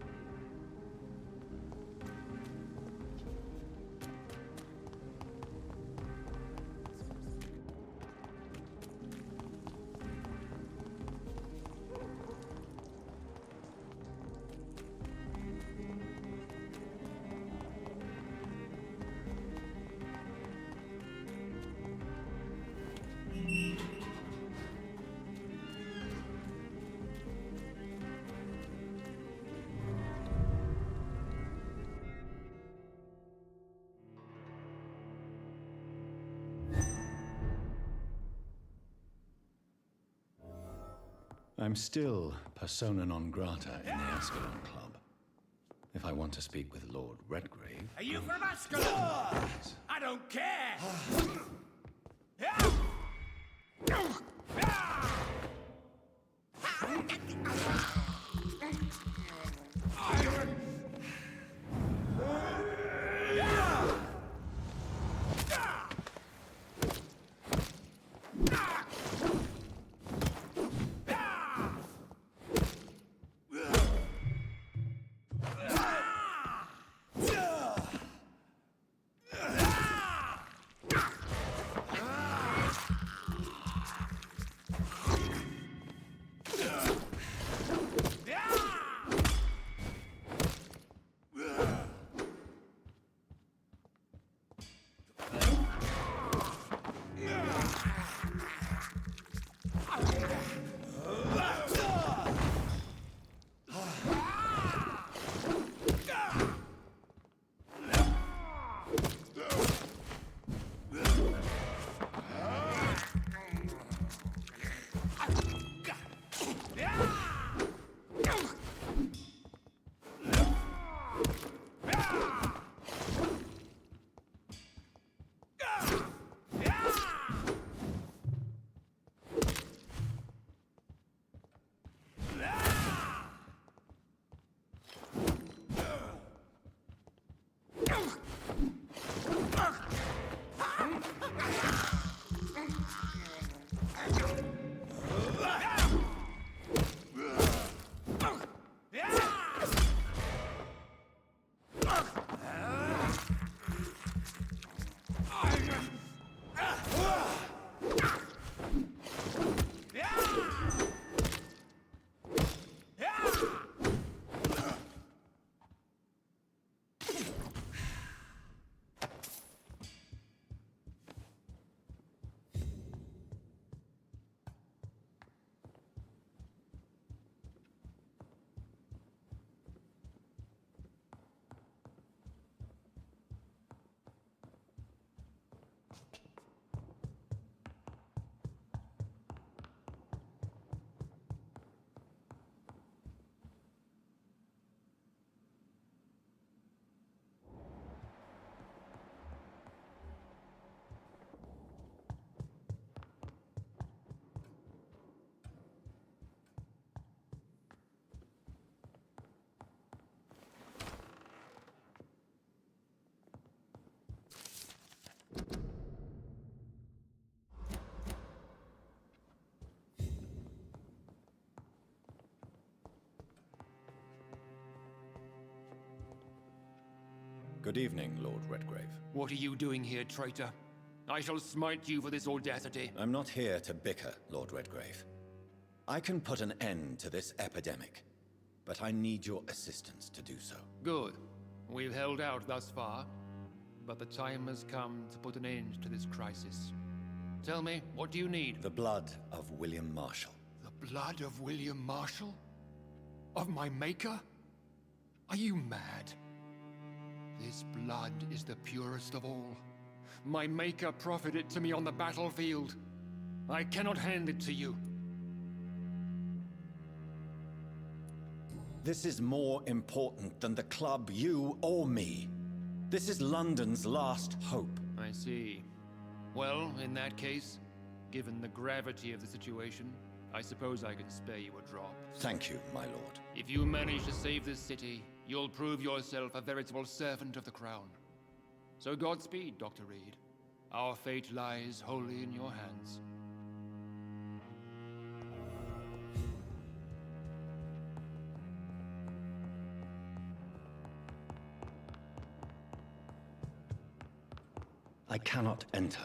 I'm still persona non grata in the Ascalon Club. If I want to speak with Lord Redgrave... Are you from Ascalon? I don't care! Good evening, Lord Redgrave. What are you doing here, traitor? I shall smite you for this audacity. I'm not here to bicker, Lord Redgrave. I can put an end to this epidemic, but I need your assistance to do so. Good. We've held out thus far, but the time has come to put an end to this crisis. Tell me, what do you need? The blood of William Marshall. The blood of William Marshall? Of my maker? Are you mad? This blood is the purest of all. My maker proffered it to me on the battlefield. I cannot hand it to you. This is more important than the club, you or me. This is London's last hope. I see. Well, in that case, given the gravity of the situation, I suppose I can spare you a drop. Thank you, my lord. If you manage to save this city, you'll prove yourself a veritable servant of the crown. So Godspeed, Dr. Reed. Our fate lies wholly in your hands. I cannot enter.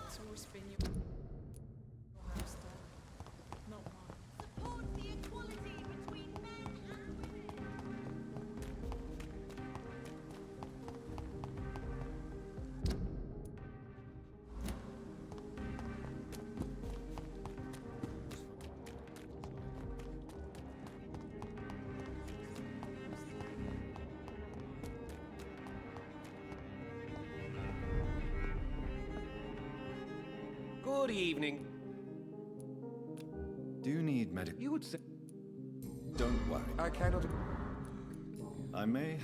It's always been your house, Dad. Not mine. Support the equality between men and women. Good evening. Do you need medical? You would say... Don't worry. I cannot... I may...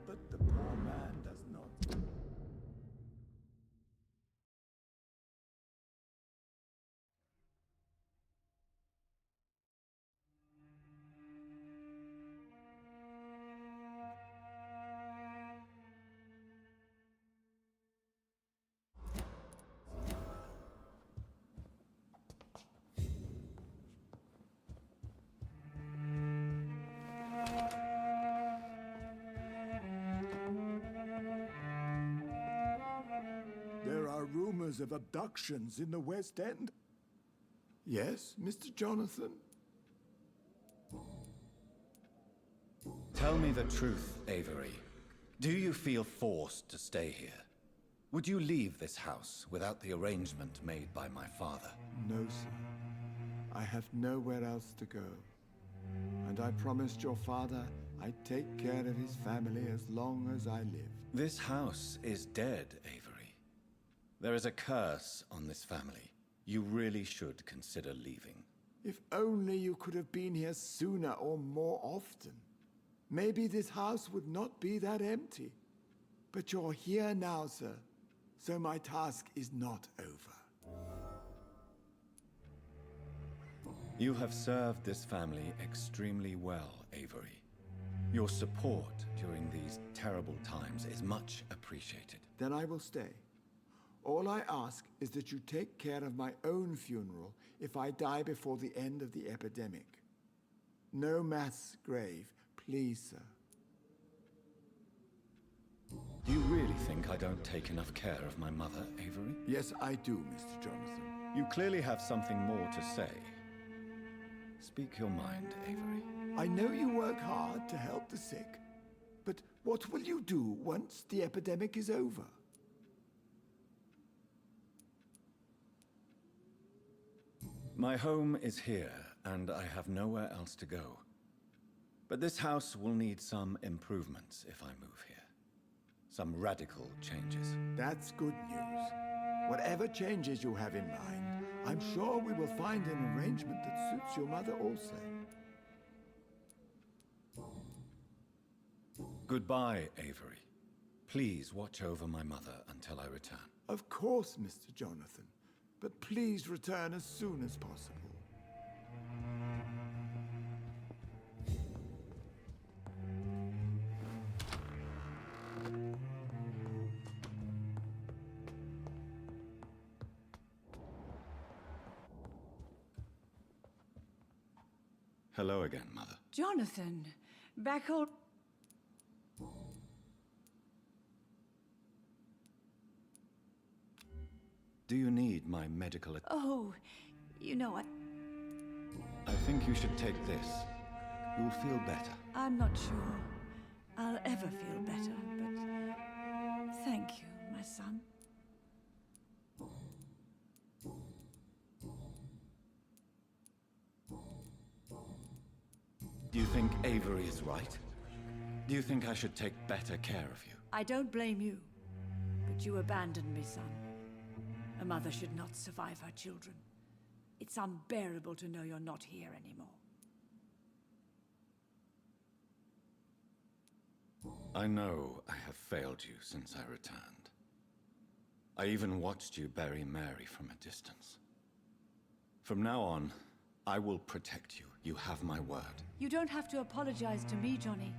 But the poor man does not. There are rumors of abductions in the West End. Yes, Mr. Jonathan? Tell me the truth, Avery. Do you feel forced to stay here? Would you leave this house without the arrangement made by my father? No, sir. I have nowhere else to go. And I promised your father I'd take care of his family as long as I lived. This house is dead, Avery. There is a curse on this family. You really should consider leaving. If only you could have been here sooner or more often. Maybe this house would not be that empty. But you're here now, sir. So my task is not over. You have served this family extremely well, Avery. Your support during these terrible times is much appreciated. Then I will stay. All I ask is that you take care of my own funeral if I die before the end of the epidemic. No mass grave, please, sir. Do you really think I don't take enough care of my mother, Avery? Yes, I do, Mr. Jonathan. You clearly have something more to say. Speak your mind, Avery. I know you work hard to help the sick, but what will you do once the epidemic is over? My home is here, and I have nowhere else to go. But this house will need some improvements if I move here. Some radical changes. That's good news. Whatever changes you have in mind, I'm sure we will find an arrangement that suits your mother also. Goodbye, Avery. Please watch over my mother until I return. Of course, Mr. Jonathan. But please return as soon as possible. Hello again, Mother. Jonathan, back all... Do you need my medical... Oh, you know what? I think you should take this. You'll feel better. I'm not sure I'll ever feel better, but thank you, my son. Do you think Avery is right? Do you think I should take better care of you? I don't blame you, but you abandoned me, son. A mother should not survive her children. It's unbearable to know you're not here anymore. I know I have failed you since I returned. I even watched you bury Mary from a distance. From now on, I will protect you. You have my word. You don't have to apologize to me, Johnny.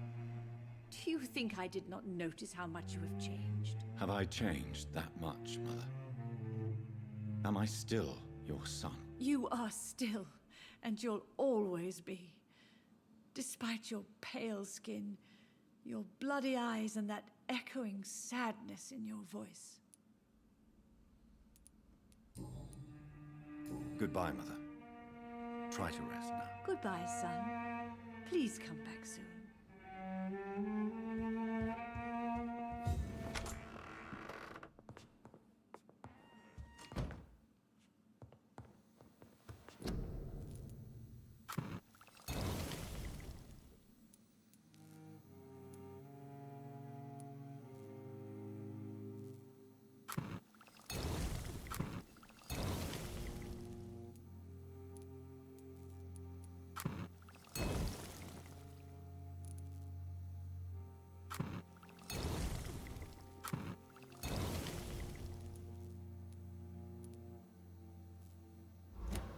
Do you think I did not notice how much you have changed? Have I changed that much, Mother? Am I still your son? You are still, and you'll always be. Despite your pale skin, your bloody eyes, and that echoing sadness in your voice. Goodbye, Mother. Try to rest now. Goodbye, son. Please come back soon.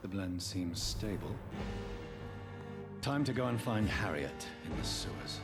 The blend seems stable. Time to go and find Harriet in the sewers.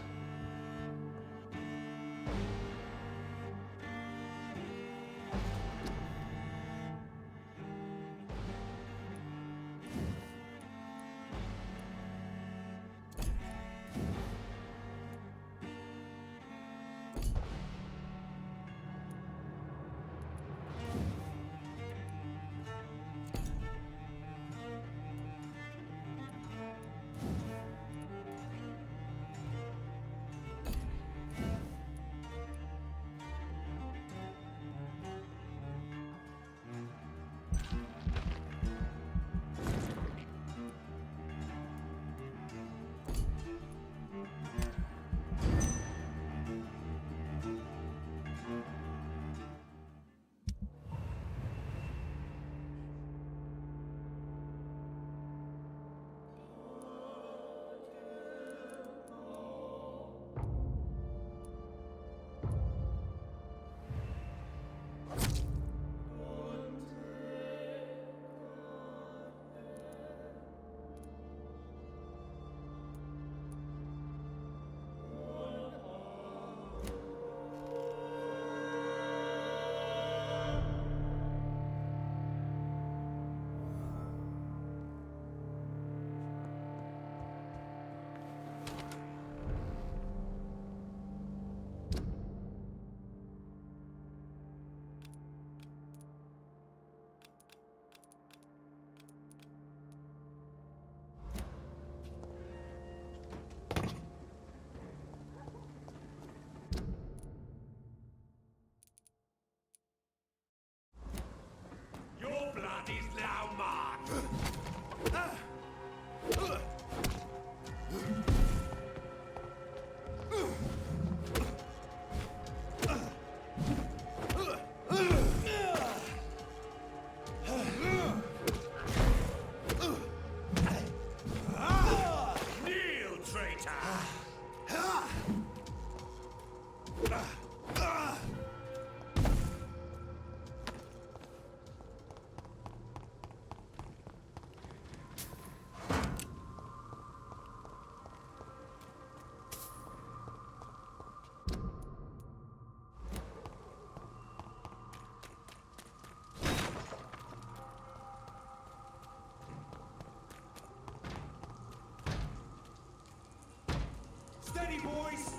Steady, boys!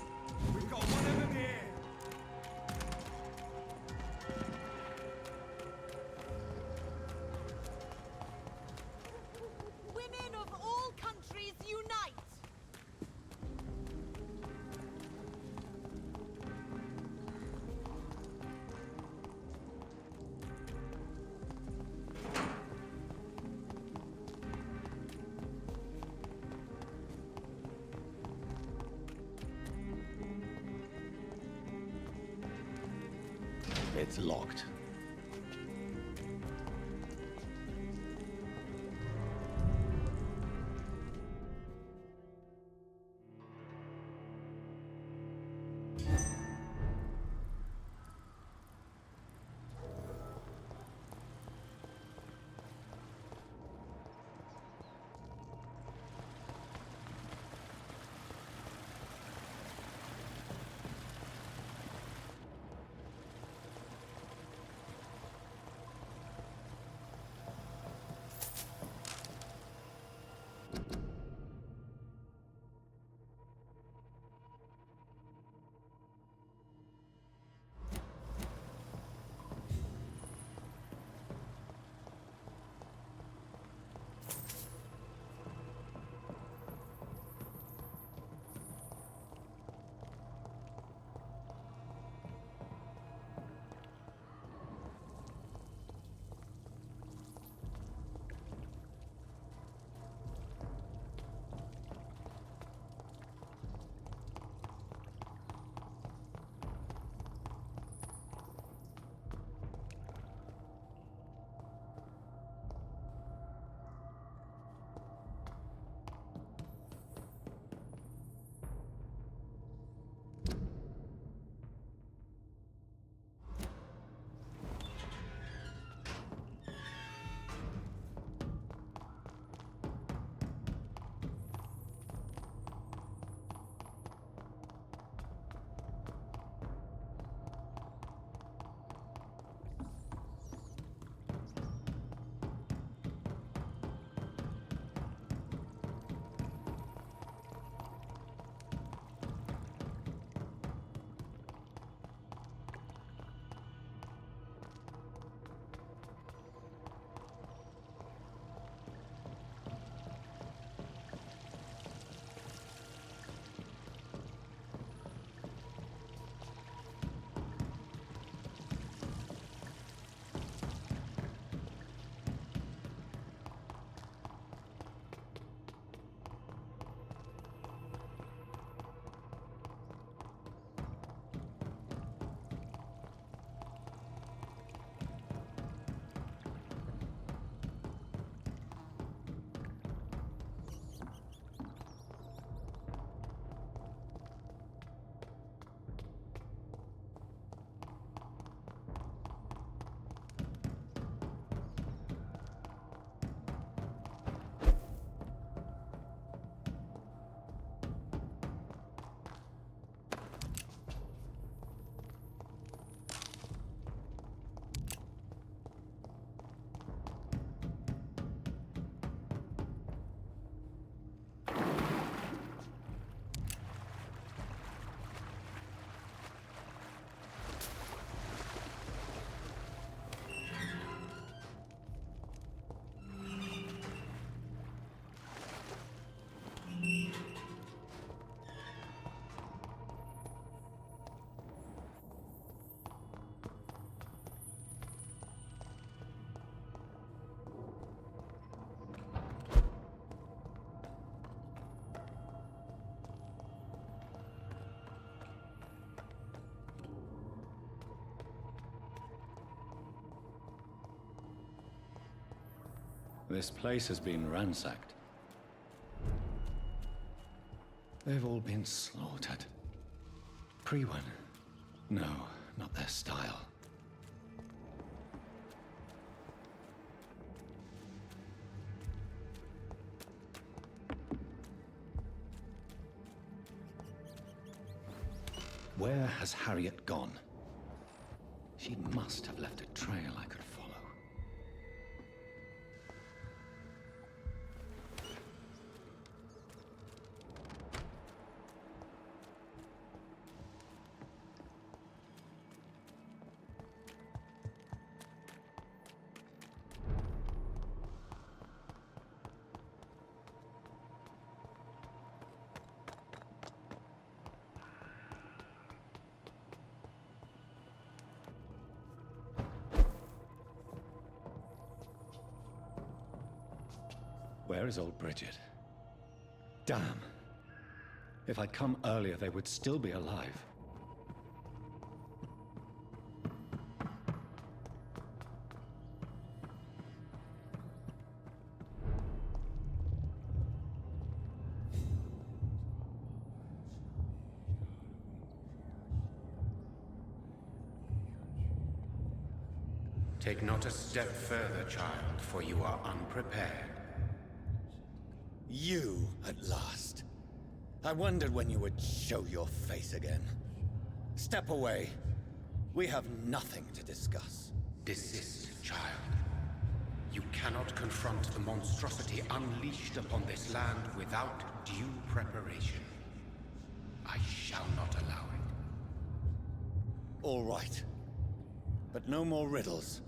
We've got one of them here! Women of all countries unite! It's locked. This place has been ransacked. They've all been slaughtered. Priwen, No, not their style. Where has Harriet gone? She must have left a trail I could follow. Where is old Bridget? Damn. If I'd come earlier, they would still be alive. Take not a step further, child, for you are unprepared. You, at last. I wondered when you would show your face again. Step away. We have nothing to discuss. Desist, child. You cannot confront the monstrosity unleashed upon this land without due preparation. I shall not allow it. All right. But no more riddles.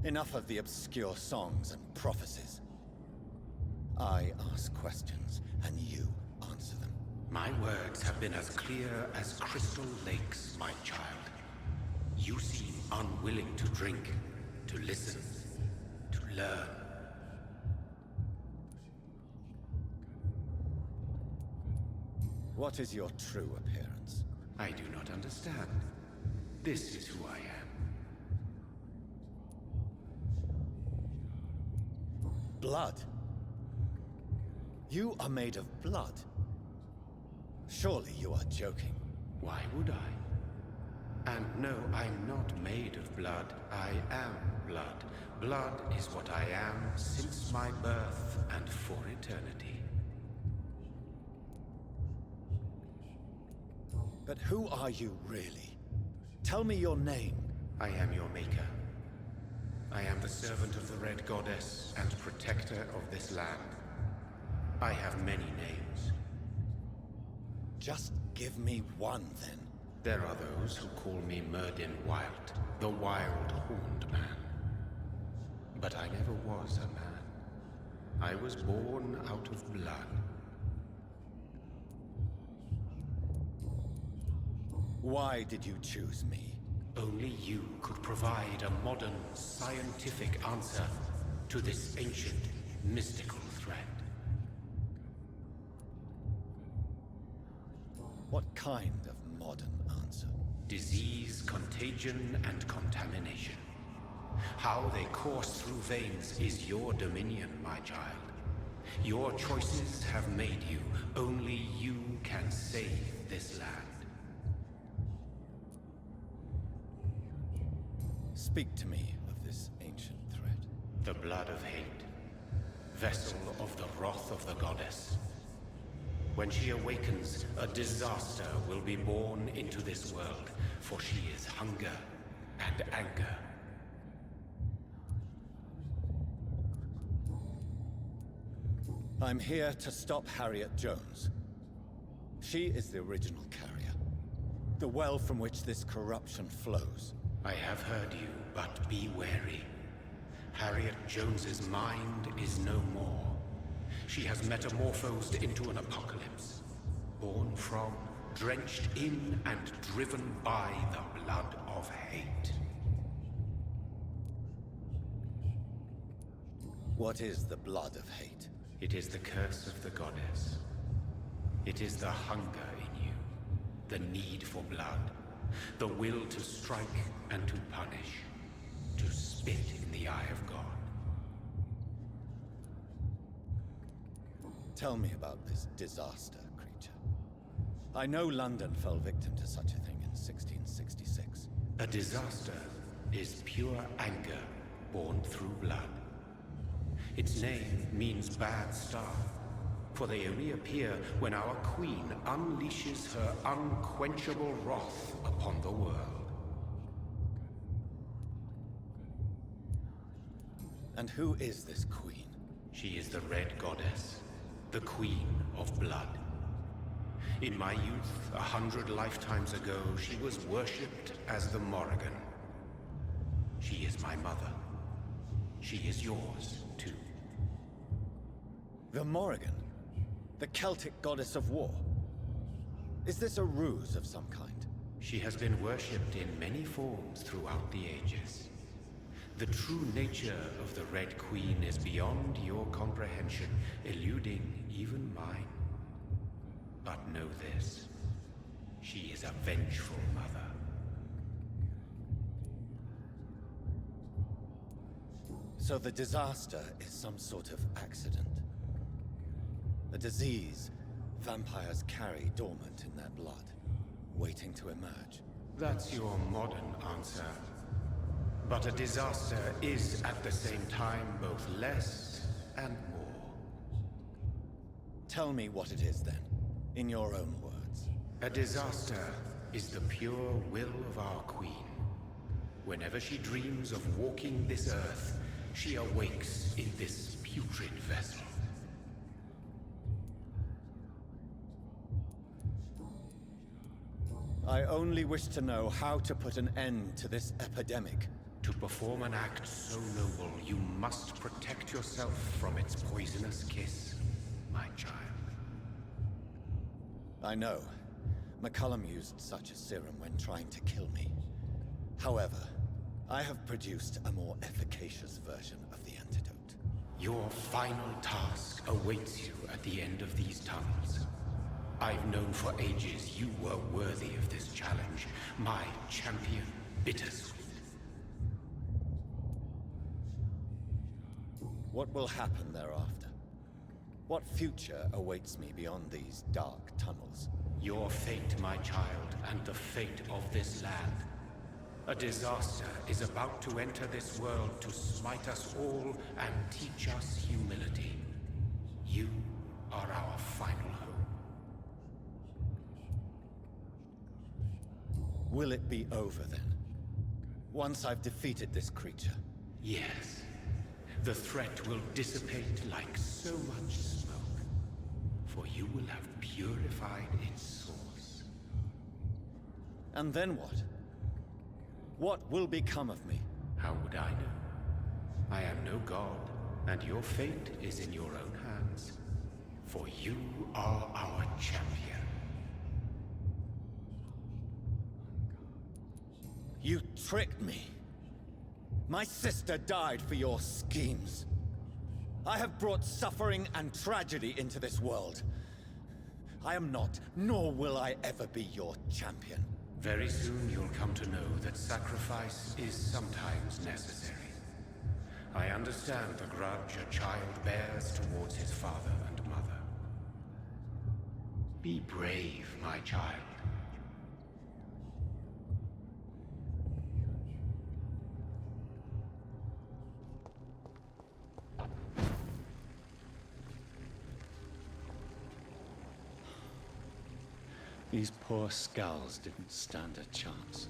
Enough of the obscure songs and prophecies. I ask questions, and you answer them. My words have been as clear as crystal lakes, my child. You seem unwilling to drink, to listen, to learn. What is your true appearance? I do not understand. This is who I am. Blood? You are made of blood. Surely you are joking. Why would I? And no, I'm not made of blood. I am blood. Blood is what I am since my birth and for eternity. But who are you really? Tell me your name. I am your maker. I am the servant of the Red Goddess and protector of this land. I have many names. Just give me one, then. There are those who call me Myrddin Wild, the Wild Horned Man. But I never was a man. I was born out of blood. Why did you choose me? Only you could provide a modern, scientific answer to this ancient, mystical threat. What kind of modern answer? Disease, contagion, and contamination. How they course through veins is your dominion, my child. Your choices have made you. Only you can save this land. Speak to me of this ancient threat. The blood of hate. Vessel of the wrath of the goddess. When she awakens, a disaster will be born into this world, for she is hunger and anger. I'm here to stop Harriet Jones. She is the original carrier. The well from which this corruption flows. I have heard you, but be wary. Harriet Jones's mind is no more. She has metamorphosed into an apocalypse. Born from, drenched in, and driven by the blood of hate. What is the blood of hate? It is the curse of the goddess. It is the hunger in you, the need for blood, the will to strike and to punish, to spit in the eye of God. Tell me about this disaster, creature. I know London fell victim to such a thing in 1666. A disaster is pure anger born through blood. Its name means bad star, for they only appear when our queen unleashes her unquenchable wrath upon the world. And who is this queen? She is the Red Goddess, the Queen of Blood. In my youth, 100 lifetimes ago, she was worshipped as the Morrigan. She is my mother. She is yours, too. The Morrigan? The Celtic goddess of war? Is this a ruse of some kind? She has been worshipped in many forms throughout the ages. The true nature of the Red Queen is beyond your comprehension, eluding even mine. But know this, she is a vengeful mother. So the disaster is some sort of accident. A disease vampires carry dormant in their blood, waiting to emerge. That's your modern answer. But a disaster is at the same time both less and more. Tell me what it is then, in your own words. A disaster is the pure will of our queen. Whenever she dreams of walking this earth, she awakes in this putrid vessel. I only wish to know how to put an end to this epidemic. To perform an act so noble, you must protect yourself from its poisonous kiss, my child. I know. McCullum used such a serum when trying to kill me. However, I have produced a more efficacious version of the antidote. Your final task awaits you at the end of these tunnels. I've known for ages you were worthy of this challenge, my champion, Bittersweet. What will happen thereafter? What future awaits me beyond these dark tunnels? Your fate, my child, and the fate of this land. A disaster is about to enter this world to smite us all and teach us humility. You are our final hope. Will it be over then? Once I've defeated this creature? Yes. The threat will dissipate like so much smoke, for you will have purified its source. And then what? What will become of me? How would I know? I am no god, and your fate is in your own hands. For you are our champion. You tricked me. My sister died for your schemes. I have brought suffering and tragedy into this world. I am not, nor will I ever be your champion. Very soon you'll come to know that sacrifice is sometimes necessary. I understand the grudge a child bears towards his father and mother. Be brave, my child. These poor skulls didn't stand a chance.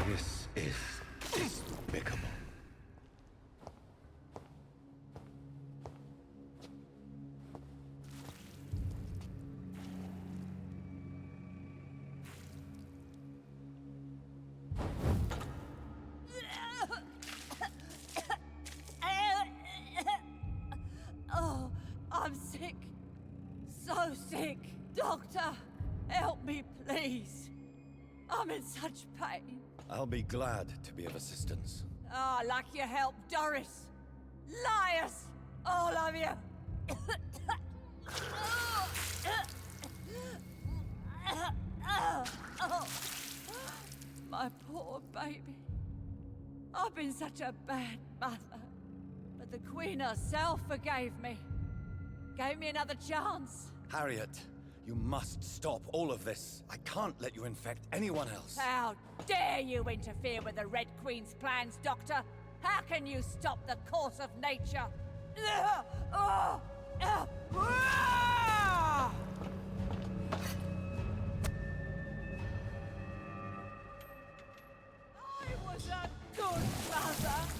This is despicable. Oh, I'm sick. So sick. Doctor, help me, please. I'm in such pain. I'll be glad to be of assistance. Ah, like your help, Doris. Liars, all of you. My poor baby. I've been such a bad mother. But the Queen herself forgave me. Gave me another chance. Harriet, you must stop all of this. I can't let you infect anyone else. How dare you interfere with the Red Queen's plans, Doctor? How can you stop the course of nature? I was a good mother.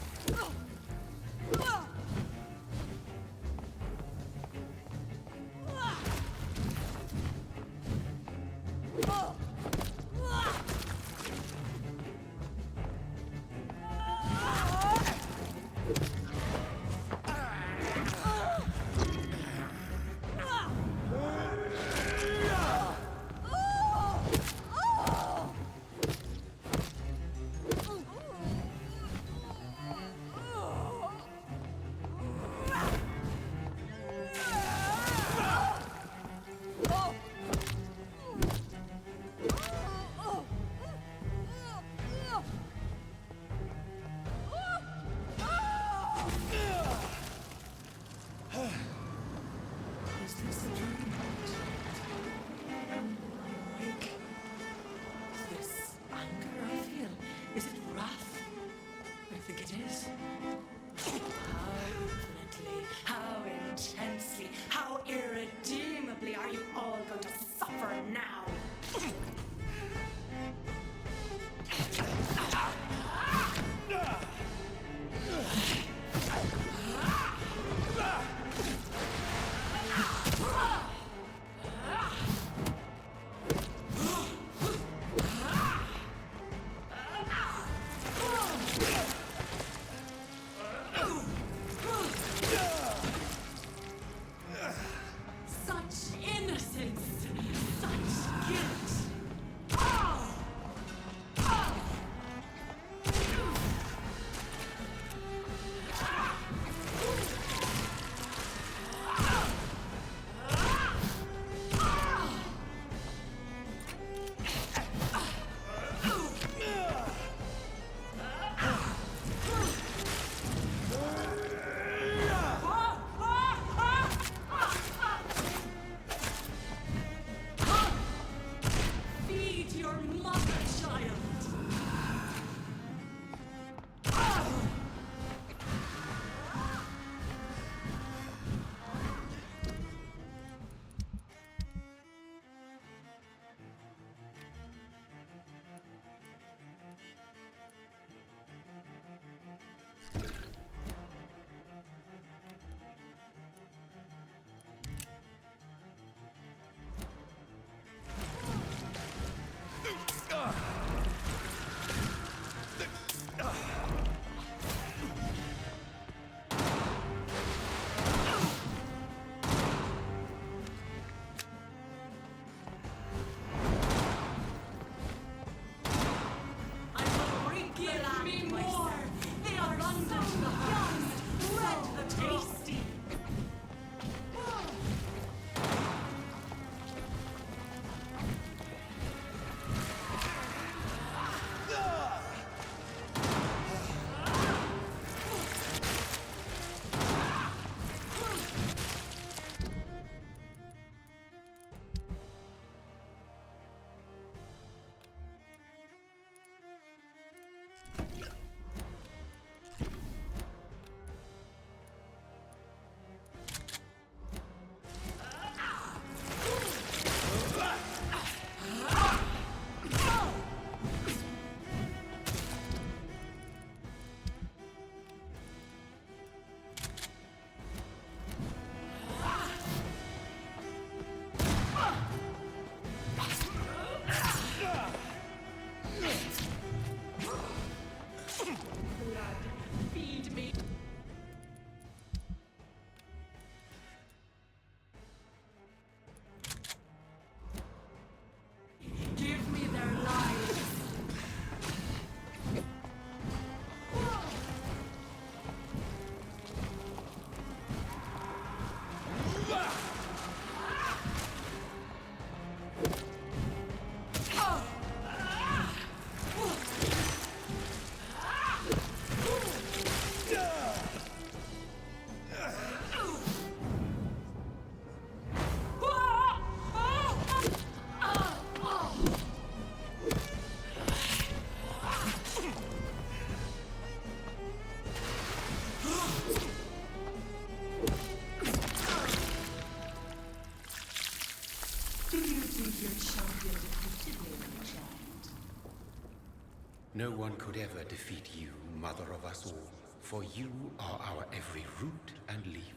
one could ever defeat you, mother of us all, for you are our every root and leaf.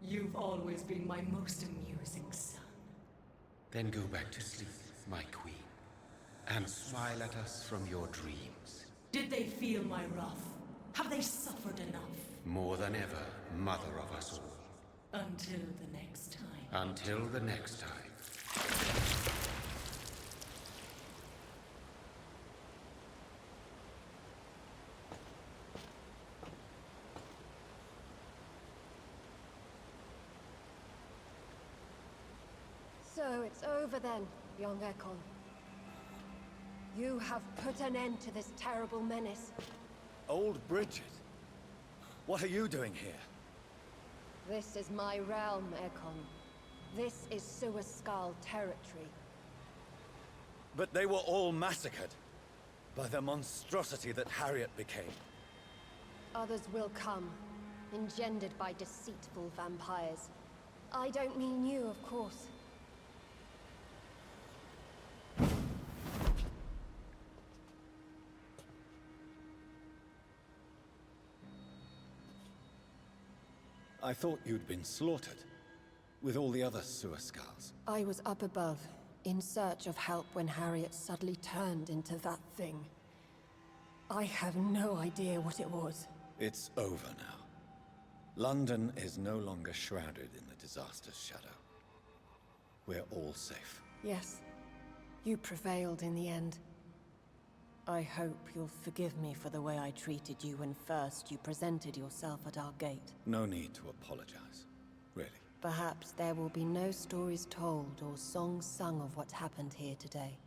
You've always been my most amusing son. Then go back to sleep, my queen, and smile at us from your dreams. Did they feel my wrath? Have they suffered enough? More than ever, mother of us all. Until the next time. Until the next time. So it's over then, young Ekon. You have put an end to this terrible menace. Old Bridget? What are you doing here? This is my realm, Ekon. This is Suaskal territory. But they were all massacred by the monstrosity that Harriet became. Others will come, engendered by deceitful vampires. I don't mean you, of course. I thought you'd been slaughtered, with all the other Suaskals. I was up above, in search of help when Harriet suddenly turned into that thing. I have no idea what it was. It's over now. London is no longer shrouded in the disaster's shadow. We're all safe. Yes, you prevailed in the end. I hope you'll forgive me for the way I treated you when first you presented yourself at our gate. No need to apologize, really. Perhaps there will be no stories told or songs sung of what happened here today.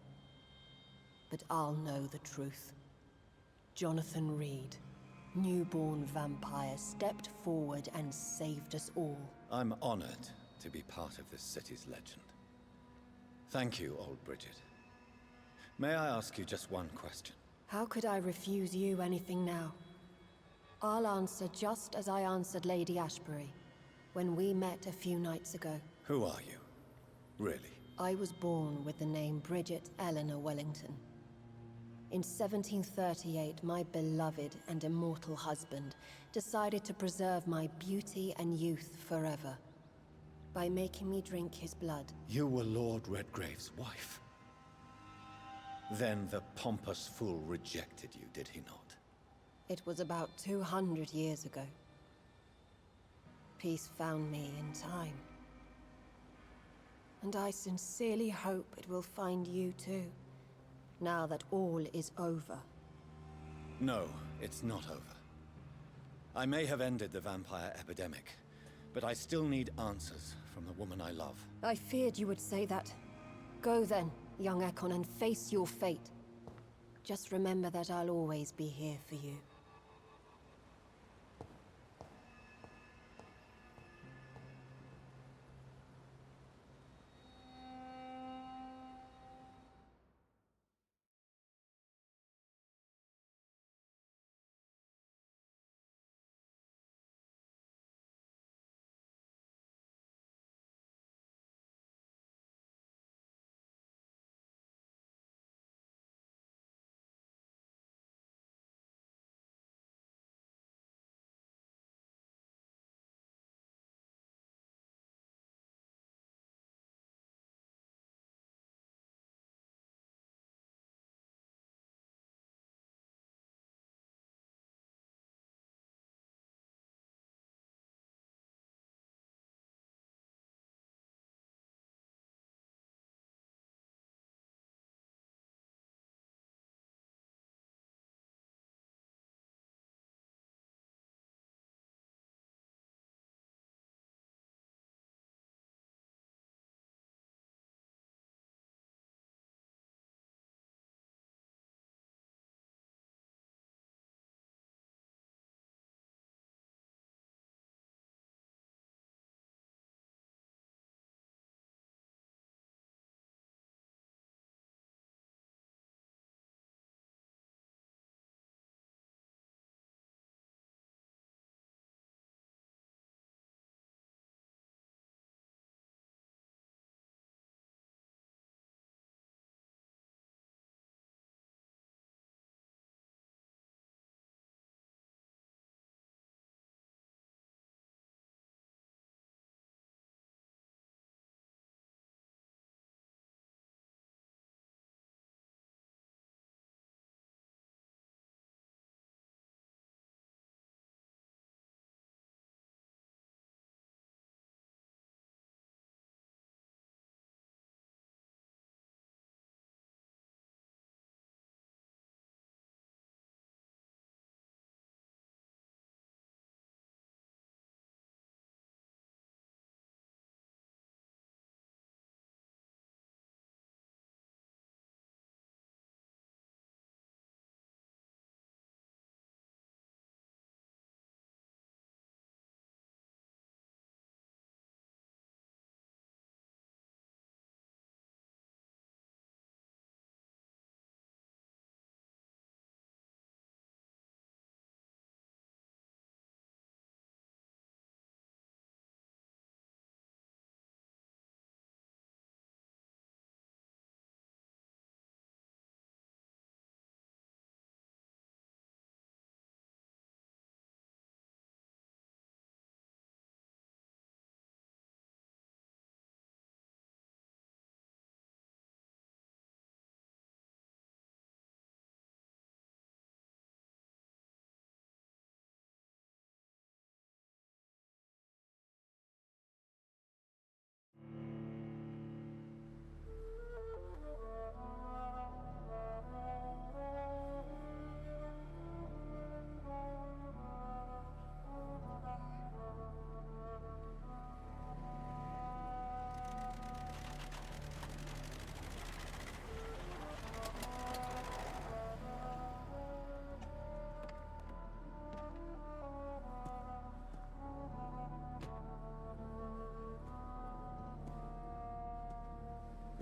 But I'll know the truth. Jonathan Reed, newborn vampire, stepped forward and saved us all. I'm honored to be part of this city's legend. Thank you, old Bridget. May I ask you just one question? How could I refuse you anything now? I'll answer just as I answered Lady Ashbury when we met a few nights ago. Who are you? Really? I was born with the name Bridget Eleanor Wellington. In 1738, my beloved and immortal husband decided to preserve my beauty and youth forever by making me drink his blood. You were Lord Redgrave's wife. Then the pompous fool rejected you, did he not? It was about 200 years ago. Peace found me in time. And I sincerely hope it will find you too, now that all is over. No, it's not over. I may have ended the vampire epidemic, but I still need answers from the woman I love. I feared you would say that. Go then, young Ekon, and face your fate. Just remember that I'll always be here for you.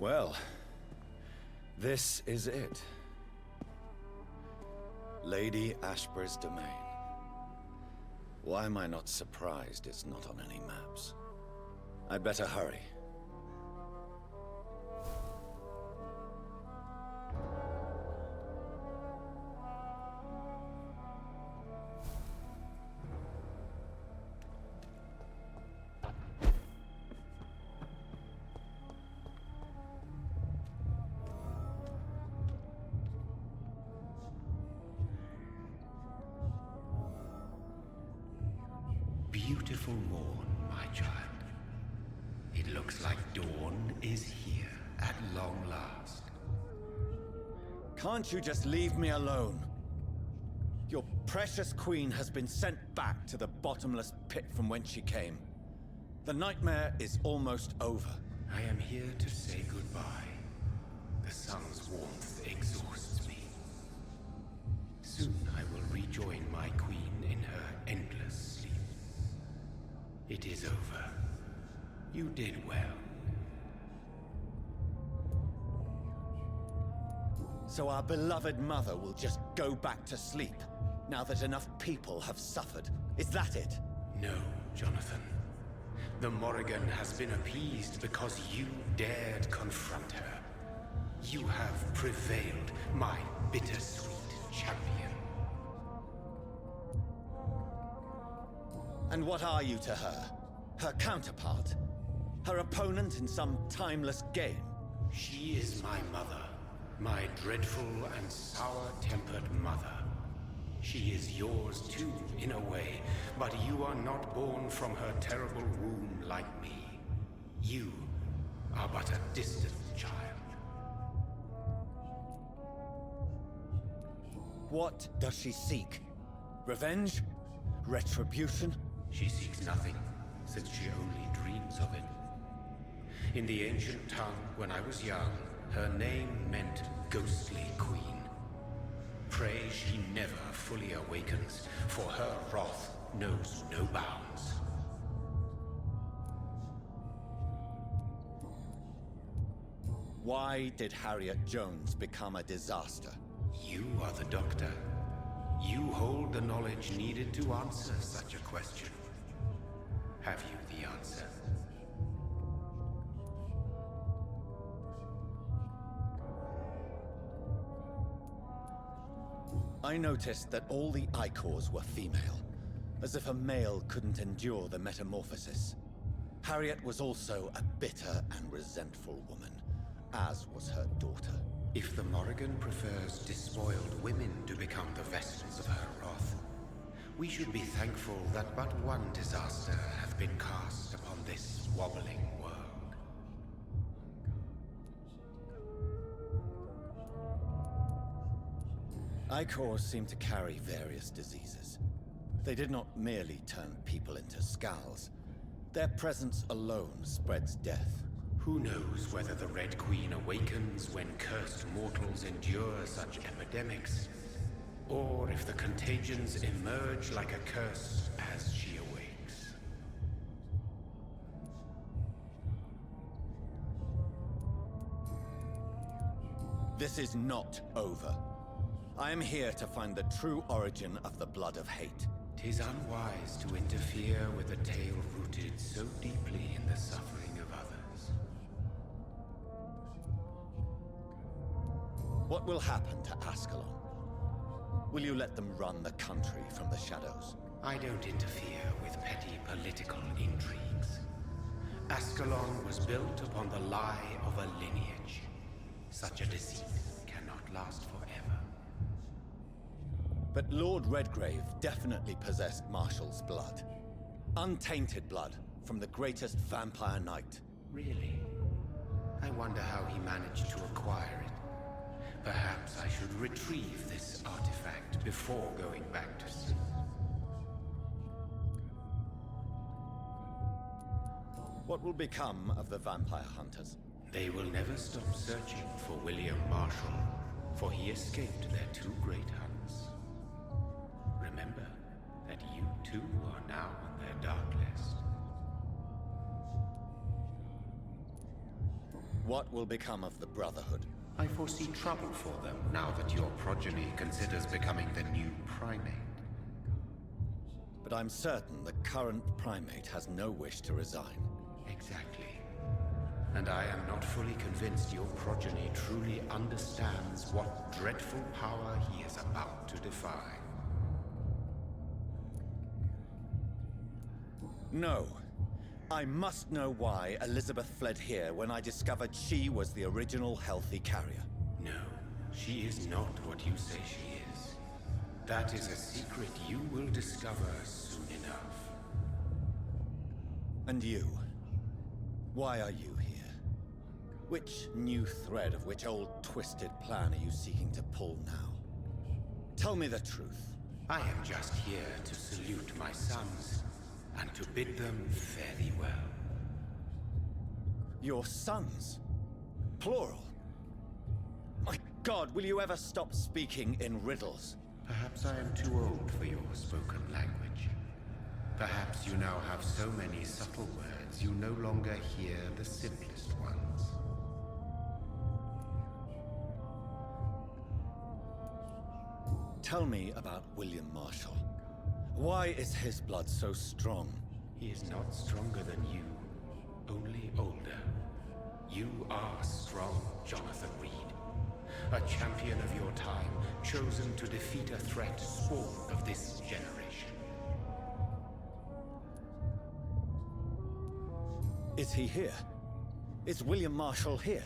Well, this is it. Lady Ashbur's domain. Why am I not surprised it's not on any maps? I'd better hurry. Beautiful morn, my child. It looks like dawn is here at long last. Can't you just leave me alone? Your precious queen has been sent back to the bottomless pit from whence she came. The nightmare is almost over. I am here to say goodbye. The sun's warmth exhausts me. Soon I will rejoin my queen in her endless sleep. It is over. You did well. So our beloved mother will just go back to sleep, now that enough people have suffered. Is that it? No, Jonathan. The Morrigan has been appeased because you dared confront her. You have prevailed, my bittersweet champion. And what are you to her? Her counterpart? Her opponent in some timeless game? She is my mother. My dreadful and sour-tempered mother. She is yours too, in a way, but you are not born from her terrible womb like me. You are but a distant child. What does she seek? Revenge? Retribution? She seeks nothing, since she only dreams of it. In the ancient tongue, when I was young, her name meant Ghostly Queen. Pray she never fully awakens, for her wrath knows no bounds. Why did Harriet Jones become a disaster? You are the doctor. You hold the knowledge needed to answer such a question. Have you the answer? I noticed that all the Icors were female, as if a male couldn't endure the metamorphosis. Harriet was also a bitter and resentful woman, as was her daughter. If the Morrigan prefers despoiled women to become the vessels of her wrath, we should be thankful that but one disaster hath been cast upon this wobbling world. Icors seem to carry various diseases. They did not merely turn people into skulls. Their presence alone spreads death. Who knows whether the Red Queen awakens when cursed mortals endure such epidemics, or if the contagions emerge like a curse as she awakes. This is not over. I am here to find the true origin of the blood of hate. 'Tis unwise to interfere with a tale rooted so deeply in the suffering of others. What will happen to Ascalon? Will you let them run the country from the shadows? I don't interfere with petty political intrigues. Ascalon was built upon the lie of a lineage. Such a deceit cannot last forever. But Lord Redgrave definitely possessed Marshall's blood. Untainted blood from the greatest vampire knight. Really? I wonder how he managed to acquire it. Perhaps I should retrieve this artifact before going back to sleep. What will become of the vampire hunters? They will never stop searching for William Marshall, for he escaped their two great hunts. Remember that you too are now on their dark list. What will become of the Brotherhood? I foresee trouble for them now that your progeny considers becoming the new primate. But I'm certain the current primate has no wish to resign. Exactly. And I am not fully convinced your progeny truly understands what dreadful power he is about to defy. No. I must know why Elizabeth fled here when I discovered she was the original healthy carrier. No, she is not what you say she is. That is a secret you will discover soon enough. And you? Why are you here? Which new thread of which old twisted plan are you seeking to pull now? Tell me the truth. I am just here to salute my sons, and to bid them fare thee well. Your sons? Plural? My God, will you ever stop speaking in riddles? Perhaps I am too old for your spoken language. Perhaps you now have so many subtle words you no longer hear the simplest ones. Tell me about William Marshall. Why is his blood so strong? He is not stronger than you, only older. You are strong, Jonathan Reed. A champion of your time, chosen to defeat a threat spawned of this generation. Is he here? Is William Marshall here?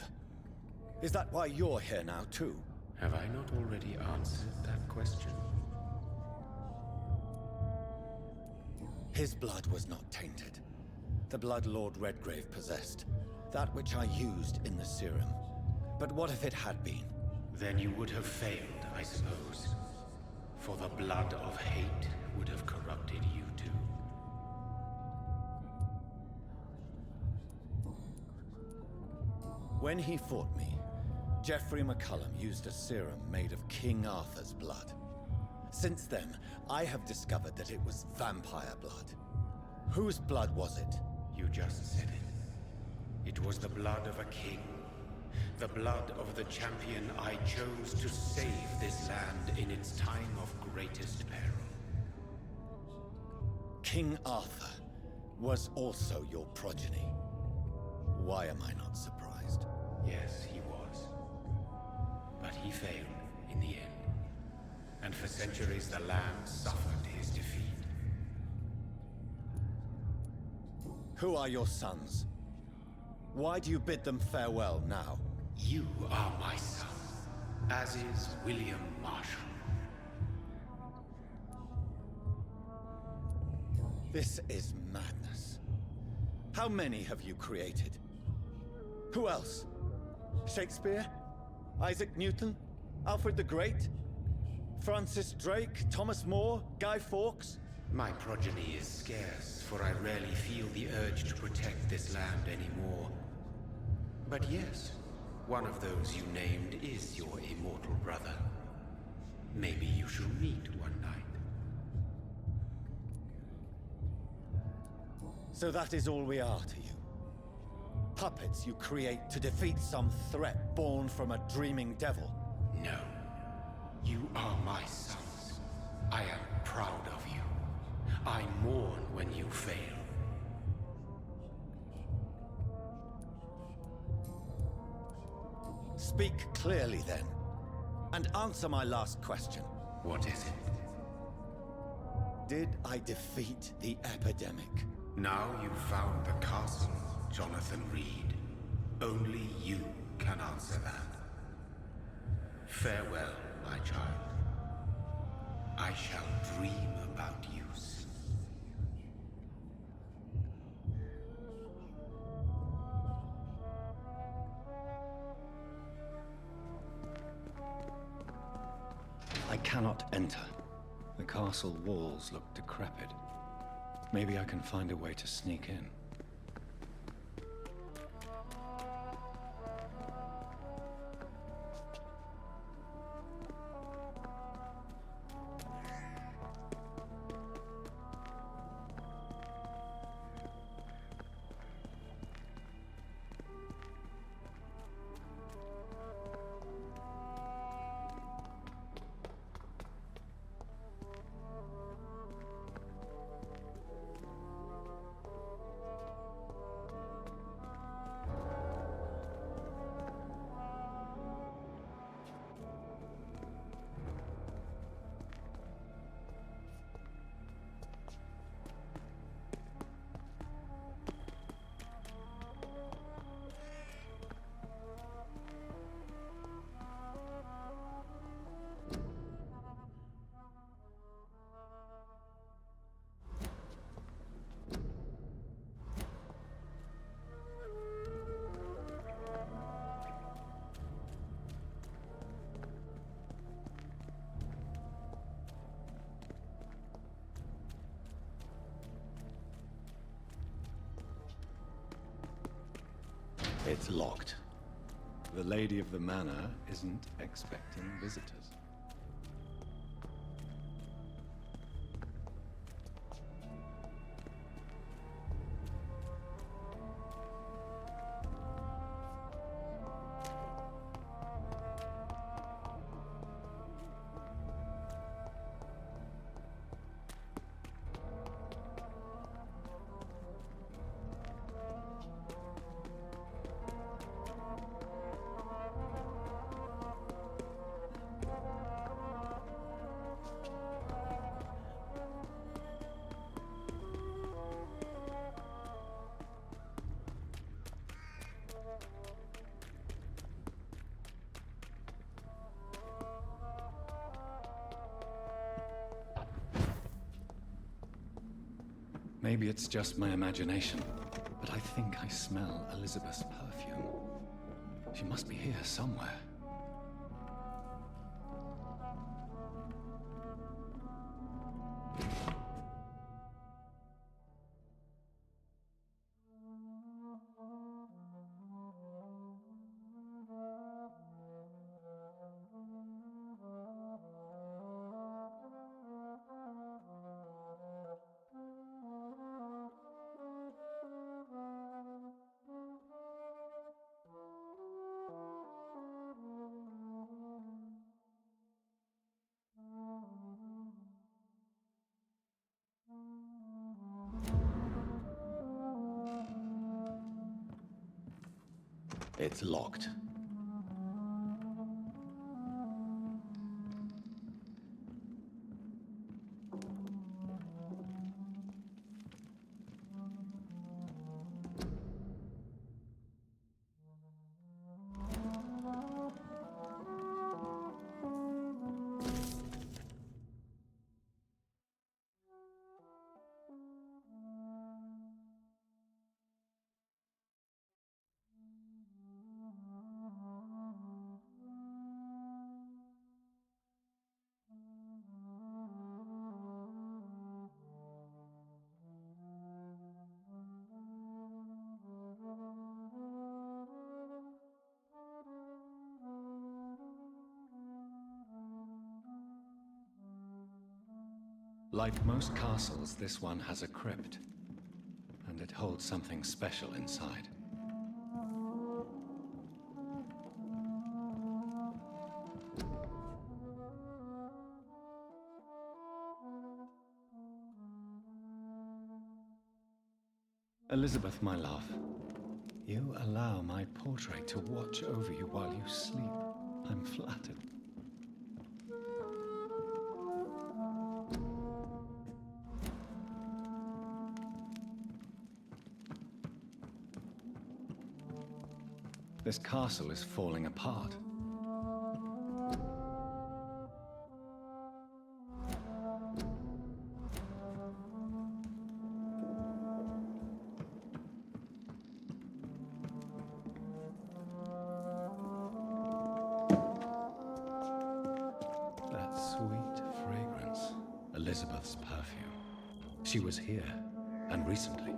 Is that why you're here now, too? Have I not already answered that question? His blood was not tainted. The blood Lord Redgrave possessed. That which I used in the serum. But what if it had been? Then you would have failed, I suppose. For the blood of hate would have corrupted you too. When he fought me, Geoffrey McCullum used a serum made of King Arthur's blood. Since then, I have discovered that it was vampire blood. Whose blood was it? You just said it. It was the blood of a king. The blood of the champion I chose to save this land in its time of greatest peril. King Arthur was also your progeny. Why am I not surprised? Yes, he was. But he failed in the end. And for centuries the land suffered his defeat. Who are your sons? Why do you bid them farewell now? You are my son, as is William Marshall. This is madness. How many have you created? Who else? Shakespeare? Isaac Newton? Alfred the Great? Francis Drake? Thomas More? Guy Fawkes? My progeny is scarce, for I rarely feel the urge to protect this land anymore. But yes, one of those you named is your immortal brother. Maybe you shall meet one night. So that is all we are to you? Puppets you create to defeat some threat born from a dreaming devil? No. You are my sons. I am proud of you. I mourn when you fail. Speak clearly then, and answer my last question. What is it? Did I defeat the epidemic? Now you've found the castle, Jonathan Reed. Only you can answer that. Farewell, my child. I shall dream about you soon. I cannot enter. The castle walls look decrepit. Maybe I can find a way to sneak in. It's locked. The lady of the manor isn't expecting visitors. Maybe it's just my imagination, but I think I smell Elizabeth's perfume. She must be here somewhere. It's locked. Like most castles, this one has a crypt, and it holds something special inside. Elizabeth, my love, you allow my portrait to watch over you while you sleep. I'm flattered. This castle is falling apart. That sweet fragrance, Elizabeth's perfume. She was here, and recently.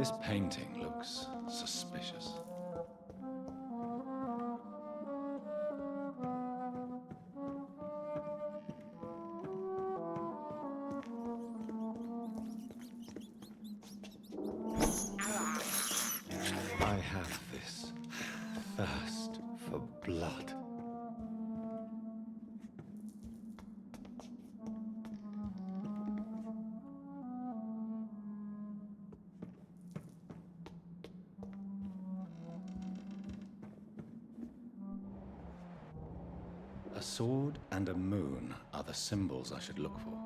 This painting looks suspicious. I have this thirst for blood. A sword and a moon are the symbols I should look for.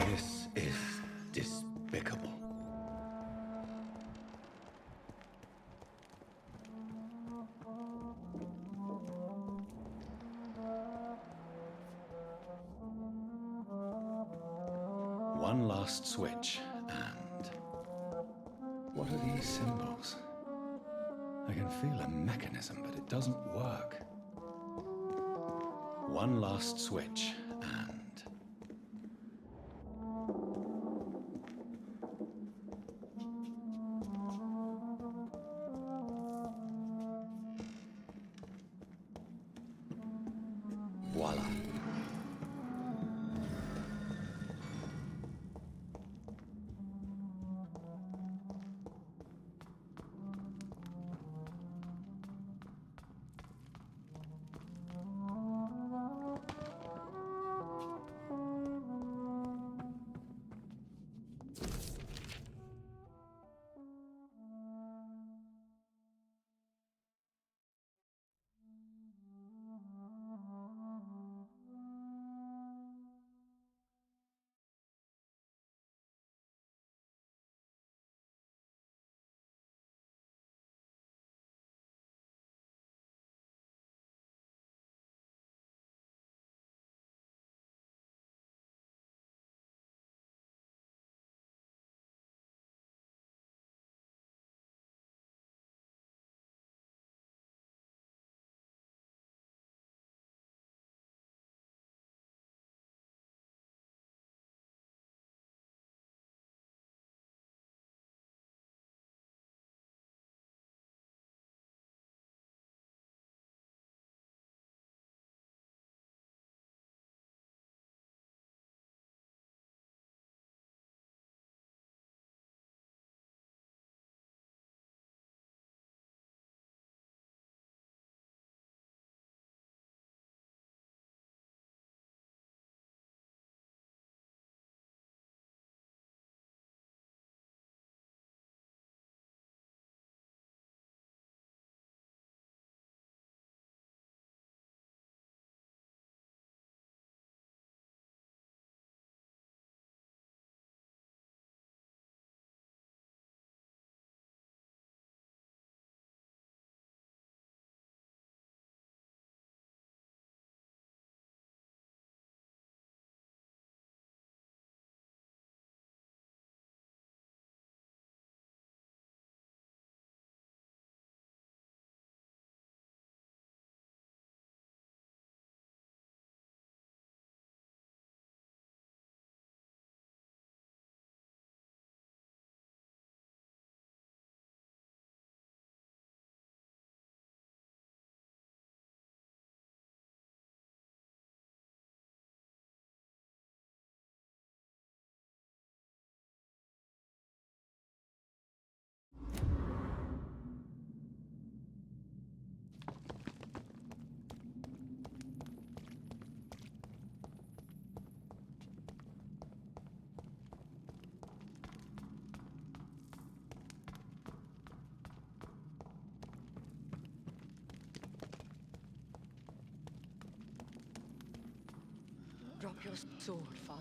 This is despicable. One last switch, and... what are these symbols? I can feel a mechanism, but it doesn't work. One last switch, and... voila. Drop your sword, Father.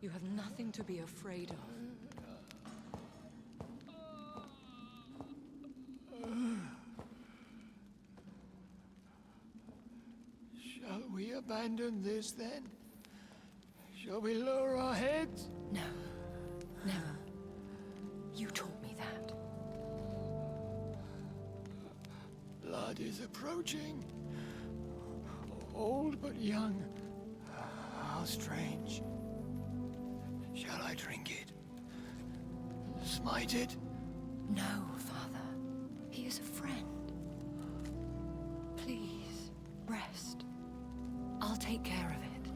You have nothing to be afraid of. Shall we abandon this then? Shall we lower our heads? No. Never. You taught me that. Blood is approaching. Old but young. How strange. Shall I drink it? Smite it? No, Father. He is a friend. Please, rest. I'll take care of it.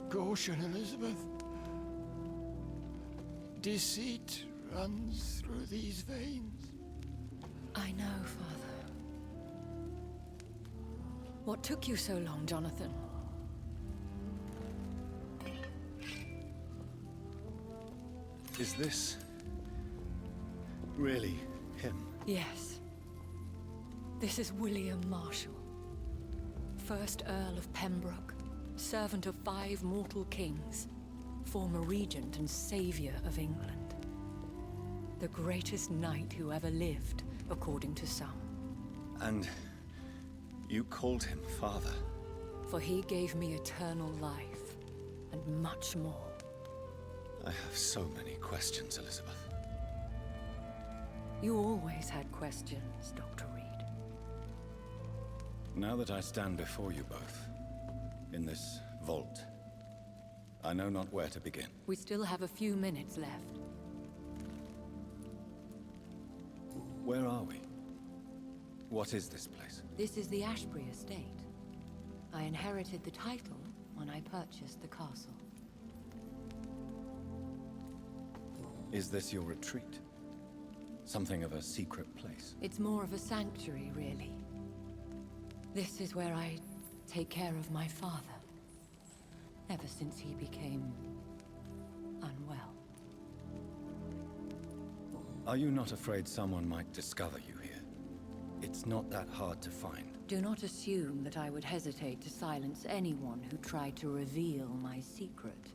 Caution, Elizabeth. Deceit runs through these veins. I know, Father. What took you so long, Jonathan? Is this really him? Yes. This is William Marshall, 1st Earl of Pembroke, servant of 5 mortal kings, former regent and savior of England. The greatest knight who ever lived, according to some. And you called him father? For he gave me eternal life, and much more. I have so many questions, Elizabeth. You always had questions, Dr. Reed. Now that I stand before you both, in this vault, I know not where to begin. We still have a few minutes left. Where are we? What is this place? This is the Ashbury estate. I inherited the title when I purchased the castle. Is this your retreat? Something of a secret place? It's more of a sanctuary, really. This is where I take care of my father. Ever since he became unwell. Are you not afraid someone might discover you here? It's not that hard to find. Do not assume that I would hesitate to silence anyone who tried to reveal my secret.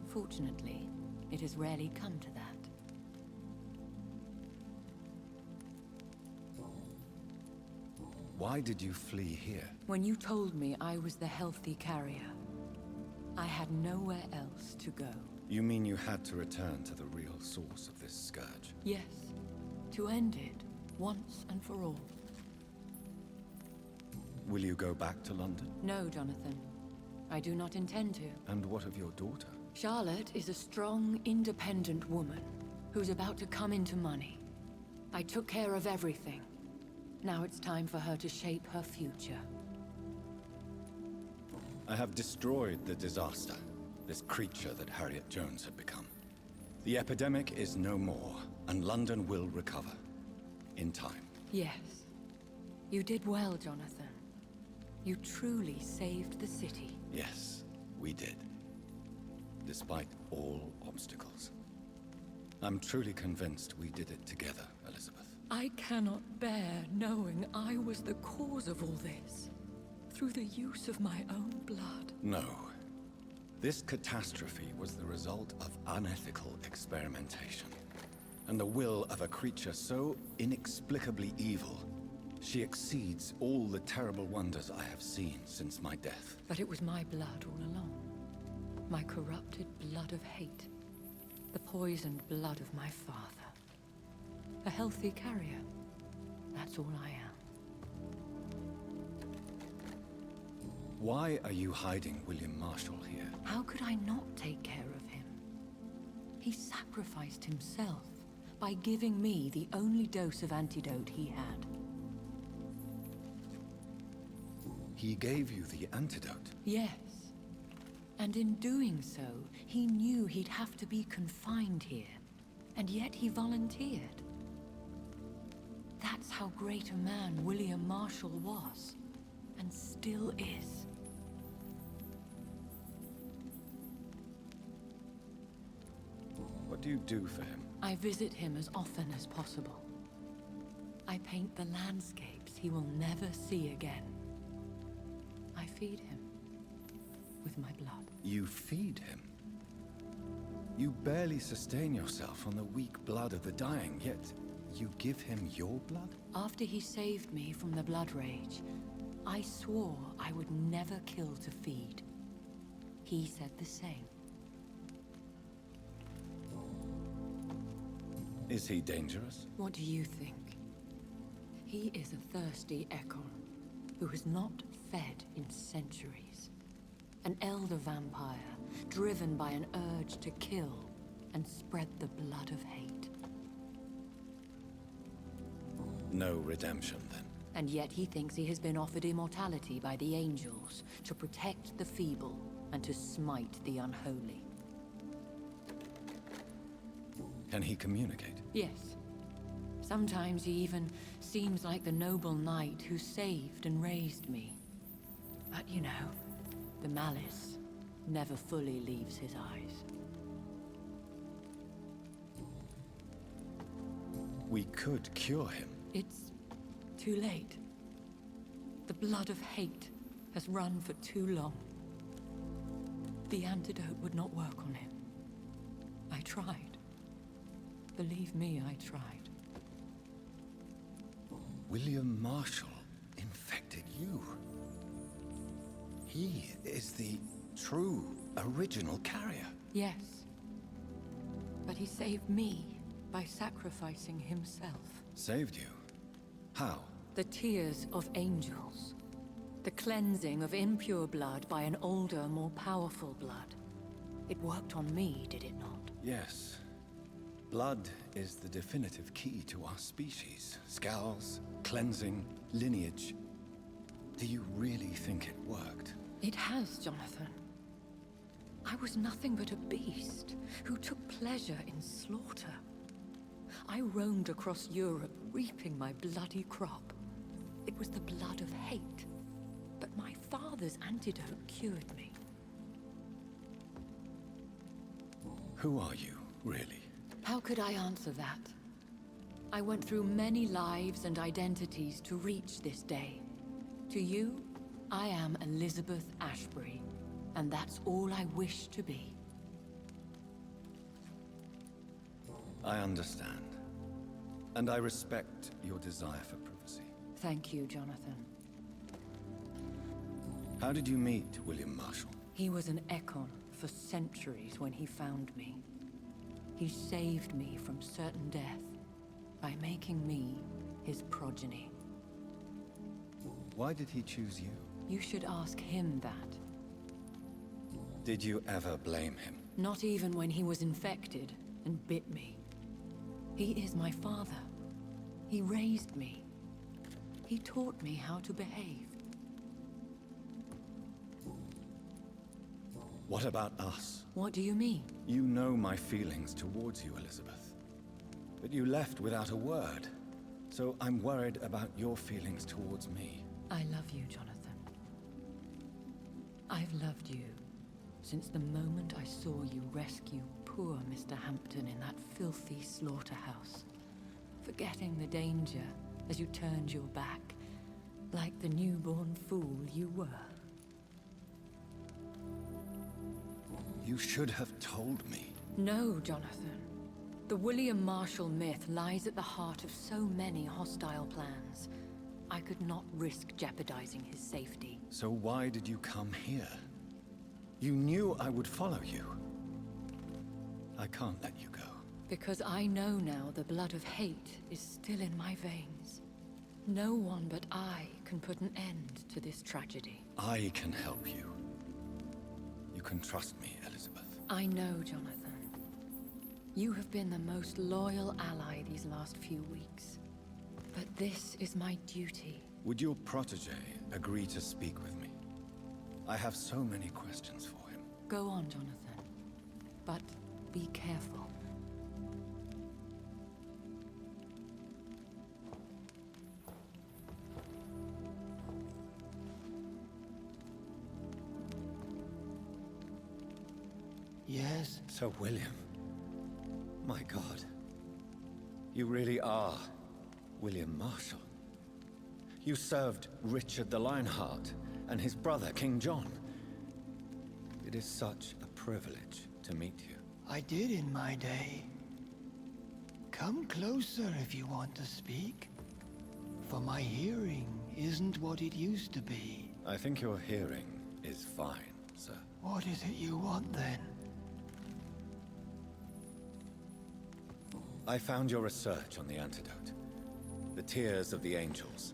Fortunately, it has rarely come to that. Why did you flee here? When you told me I was the healthy carrier, I had nowhere else to go. You mean you had to return to the real source of this scourge? Yes, to end it, once and for all. Will you go back to London? No, Jonathan. I do not intend to. And what of your daughter? Charlotte is a strong, independent woman who's about to come into money. I took care of everything. Now it's time for her to shape her future. I have destroyed the disaster, this creature that Harriet Jones had become. The epidemic is no more, and London will recover. In time. Yes. You did well, Jonathan. You truly saved the city. Yes, we did. Despite all obstacles. I'm truly convinced we did it together, Elizabeth. I cannot bear knowing I was the cause of all this. Through the use of my own blood. No. This catastrophe was the result of unethical experimentation. And the will of a creature so inexplicably evil, she exceeds all the terrible wonders I have seen since my death. But it was my blood all along. My corrupted blood of hate. The poisoned blood of my father. A healthy carrier. That's all I am. Why are you hiding William Marshall here? How could I not take care of him? He sacrificed himself by giving me the only dose of antidote he had. He gave you the antidote? Yes. And in doing so, he knew he'd have to be confined here. And yet he volunteered. That's how great a man William Marshall was. And still is. What do you do for him? I visit him as often as possible. I paint the landscapes he will never see again. I feed him. with my blood. You feed him. You barely sustain yourself on the weak blood of the dying, yet you give him your blood? After he saved me from the blood rage, I swore I would never kill to feed. He said the same. Is he dangerous? What do you think? He is a thirsty Ekon, who has not fed in centuries. An elder vampire, driven by an urge to kill and spread the blood of hate. No redemption, then. And yet he thinks he has been offered immortality by the angels to protect the feeble and to smite the unholy. Can he communicate? Yes. Sometimes he even seems like the noble knight who saved and raised me. But you know, the malice never fully leaves his eyes. We could cure him. It's too late. The blood of hate has run for too long. The antidote would not work on him. I tried. Believe me, I tried. William Marshall infected you. He is the true, original carrier. Yes. But he saved me by sacrificing himself. Saved you? How? The tears of angels. The cleansing of impure blood by an older, more powerful blood. It worked on me, did it not? Yes. Blood is the definitive key to our species. Scowls, cleansing, lineage. Do you really think it worked? It has, Jonathan. I was nothing but a beast who took pleasure in slaughter. I roamed across Europe, reaping my bloody crop. It was the blood of hate. But my father's antidote cured me. Who are you, really? How could I answer that? I went through many lives and identities to reach this day. To you, I am Elizabeth Ashbury, and that's all I wish to be. I understand. And I respect your desire for privacy. Thank you, Jonathan. How did you meet William Marshall? He was an Ekon for centuries when he found me. He saved me from certain death by making me his progeny. Why did he choose you? You should ask him that. Did you ever blame him? Not even when he was infected and bit me. He is my father. He raised me. He taught me how to behave. What about us? What do you mean? You know my feelings towards you, Elizabeth. But you left without a word. So I'm worried about your feelings towards me. I love you, Jonathan. I've loved you since the moment I saw you rescue poor Mr. Hampton in that filthy slaughterhouse. Forgetting the danger as you turned your back, like the newborn fool you were. You should have told me. No, Jonathan. The William Marshall myth lies at the heart of so many hostile plans. I could not risk jeopardizing his safety. So why did you come here? You knew I would follow you. I can't let you go. Because I know now the blood of hate is still in my veins. No one but I can put an end to this tragedy. I can help you. You can trust me, Elizabeth. I know, Jonathan. You have been the most loyal ally these last few weeks. But this is my duty. Would your protege agree to speak with me? I have so many questions for him. Go on, Jonathan. But be careful. Yes? Sir William. My God. You really are William Marshall. You served Richard the Lionheart and his brother, King John. It is such a privilege to meet you. I did in my day. Come closer if you want to speak. For my hearing isn't what it used to be. I think your hearing is fine, sir. What is it you want then? I found your research on the antidote. The tears of the angels.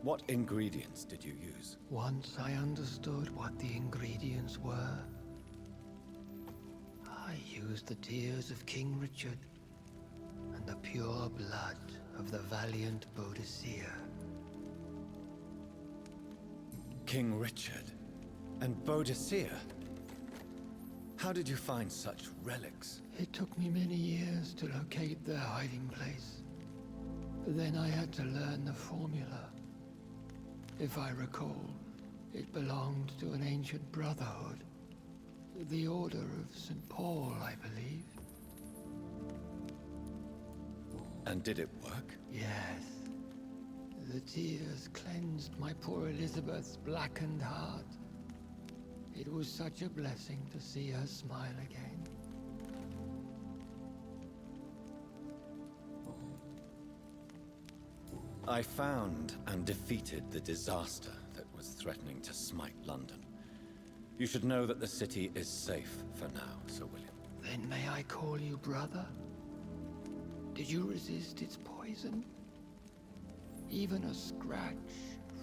What ingredients did you use? Once I understood what the ingredients were, I used the tears of King Richard and the pure blood of the valiant Boadicea. King Richard and Boadicea? How did you find such relics? It took me many years to locate their hiding place. Then I had to learn the formula. If I recall, it belonged to an ancient brotherhood. The Order of St. Paul, I believe. And did it work? Yes. The tears cleansed my poor Elizabeth's blackened heart. It was such a blessing to see her smile again. I found and defeated the disaster that was threatening to smite London. You should know that the city is safe for now, Sir William. Then may I call you brother? Did you resist its poison? Even a scratch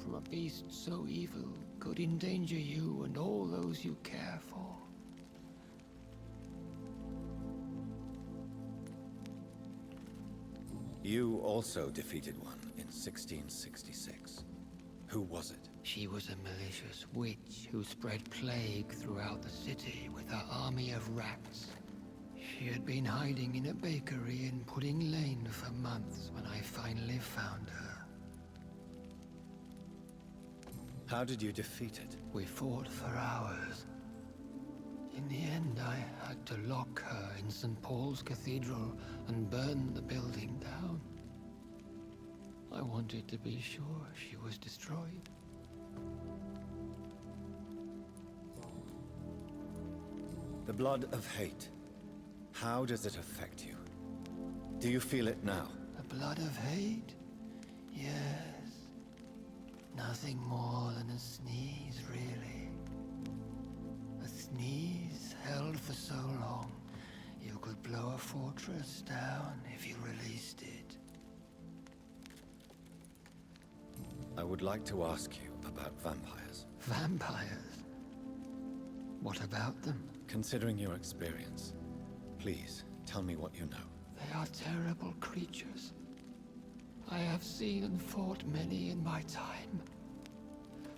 from a beast so evil could endanger you and all those you care for. You also defeated one in 1666. Who was it? She was a malicious witch who spread plague throughout the city with her army of rats. She had been hiding in a bakery in Pudding Lane for months when I finally found her. How did you defeat it? We fought for hours. In the end, I had to lock her in St. Paul's Cathedral and burn the building down. I wanted to be sure she was destroyed. The blood of hate. How does it affect you? Do you feel it now? The blood of hate? Yes. Nothing more than a sneeze, really. A sneeze held for so long, you could blow a fortress down if you released it. I would like to ask you about vampires. Vampires? What about them? Considering your experience, please tell me what you know. They are terrible creatures. I have seen and fought many in my time.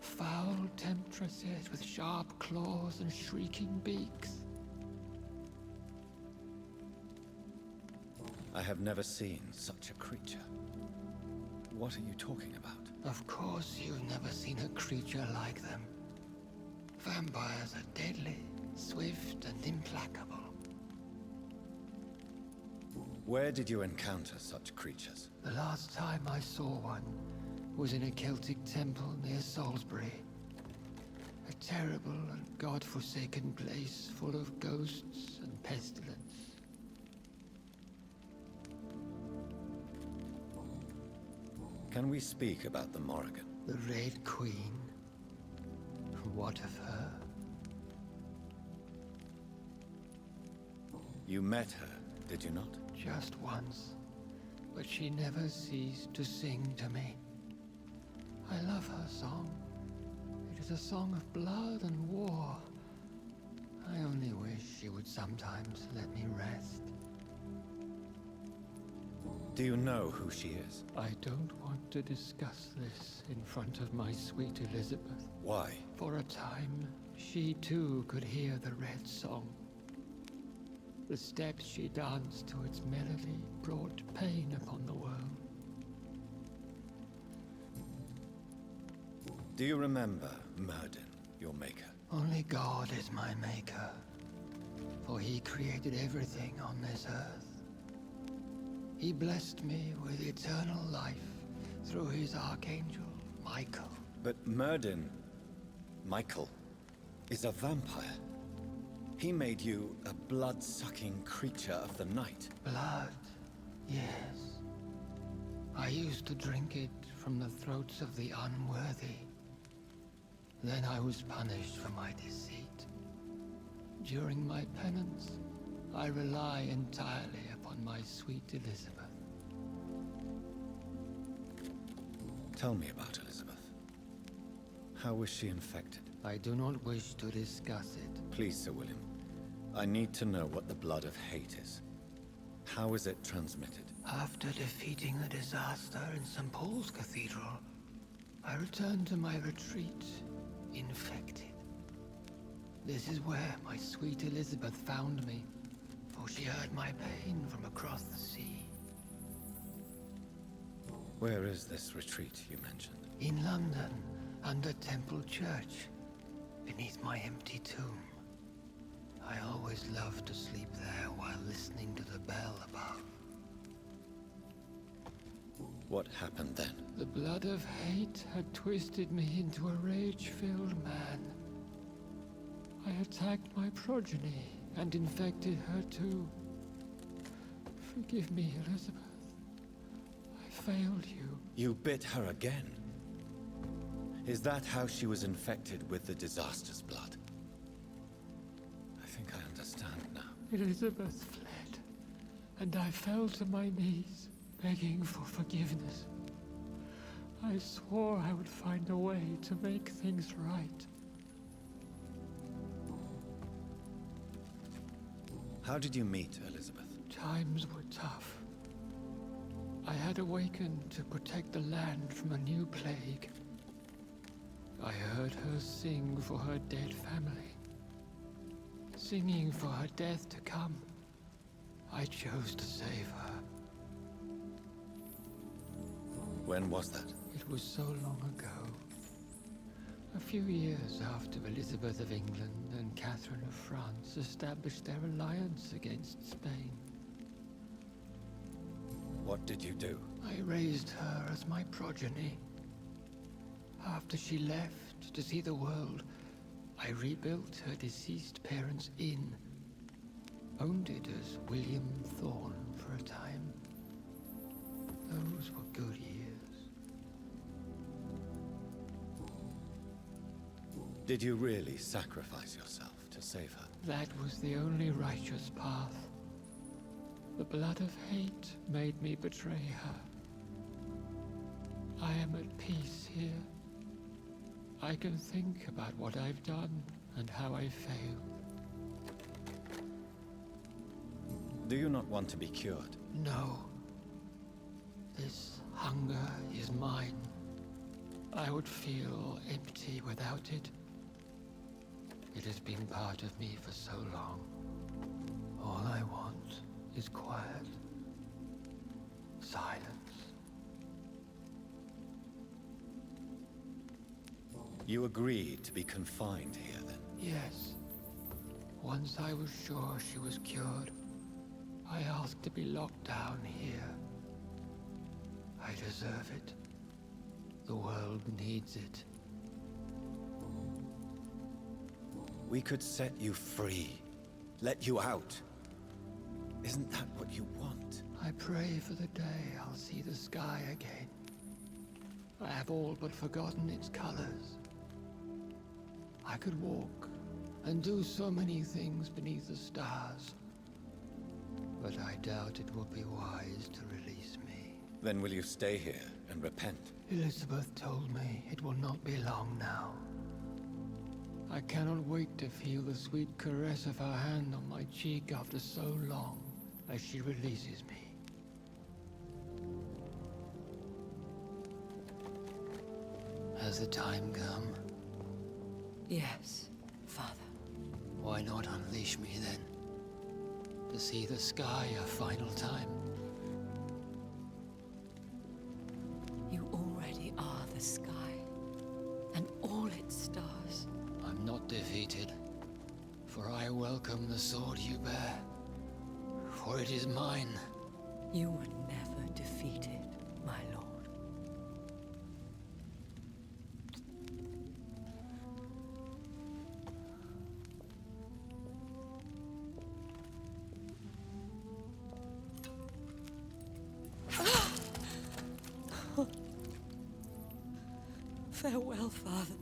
Foul temptresses with sharp claws and shrieking beaks. I have never seen such a creature. What are you talking about? Of course you've never seen a creature like them. Vampires are deadly, swift and implacable. Where did you encounter such creatures? The last time I saw one was in a Celtic temple near Salisbury. A terrible and god-forsaken place full of ghosts and pestilence. Can we speak about the Morrigan? The Red Queen? What of her? You met her, did you not? Just once, but she never ceased to sing to me. I love her song. It is a song of blood and war. I only wish she would sometimes let me rest. Do you know who she is? I don't want to discuss this in front of my sweet Elizabeth. Why? For a time, she too could hear the Red Song. The steps she danced to its melody brought pain upon the world. Do you remember Myrddin, your maker? Only God is my maker, for he created everything on this earth. He blessed me with eternal life through his archangel, Michael. But Myrddin, Michael, is a vampire. He made you a blood-sucking creature of the night. Blood, yes. I used to drink it from the throats of the unworthy. Then I was punished for my deceit. During my penance, I rely entirely upon my sweet Elizabeth. Tell me about Elizabeth. How was she infected? I do not wish to discuss it. Please, Sir William. I need to know what the blood of hate is. How is it transmitted? After defeating the disaster in St. Paul's Cathedral, I returned to my retreat, infected. This is where my sweet Elizabeth found me, for she heard my pain from across the sea. Where is this retreat you mentioned? In London, under Temple Church, beneath my empty tomb. I always loved to sleep there while listening to the bell above. What happened then? The blood of hate had twisted me into a rage-filled man. I attacked my progeny and infected her too. Forgive me, Elizabeth. I failed you. You bit her again? Is that how she was infected with the disaster's blood? I think I understand now. Elizabeth fled, and I fell to my knees, begging for forgiveness. I swore I would find a way to make things right. How did you meet Elizabeth? Times were tough. I had awakened to protect the land from a new plague. I heard her sing for her dead family. Singing for her death to come. I chose to save her. When was that? It was so long ago. A few years after Elizabeth of England and Catherine of France established their alliance against Spain. What did you do? I raised her as my progeny. After she left to see the world, I rebuilt her deceased parents' inn. Owned it as William Thorne for a time. Those were good years. Did you really sacrifice yourself to save her? That was the only righteous path. The blood of hate made me betray her. I am at peace here. I can think about what I've done and how I failed. Do you not want to be cured? No. This hunger is mine. I would feel empty without it. It has been part of me for so long. All I want is quiet. Silence. You agreed to be confined here, then? Yes. Once I was sure she was cured, I asked to be locked down here. I deserve it. The world needs it. We could set you free. Let you out. Isn't that what you want? I pray for the day I'll see the sky again. I have all but forgotten its colors. I could walk and do so many things beneath the stars. But I doubt it will be wise to release me. Then will you stay here and repent? Elizabeth told me it will not be long now. I cannot wait to feel the sweet caress of her hand on my cheek after so long as she releases me. Has the time come? Yes, Father. Why not unleash me then? To see the sky a final time? You already are the sky, and all its stars. I'm not defeated, for I welcome the sword you bear, for it is mine. You were never defeated, my lord. Farewell, Father.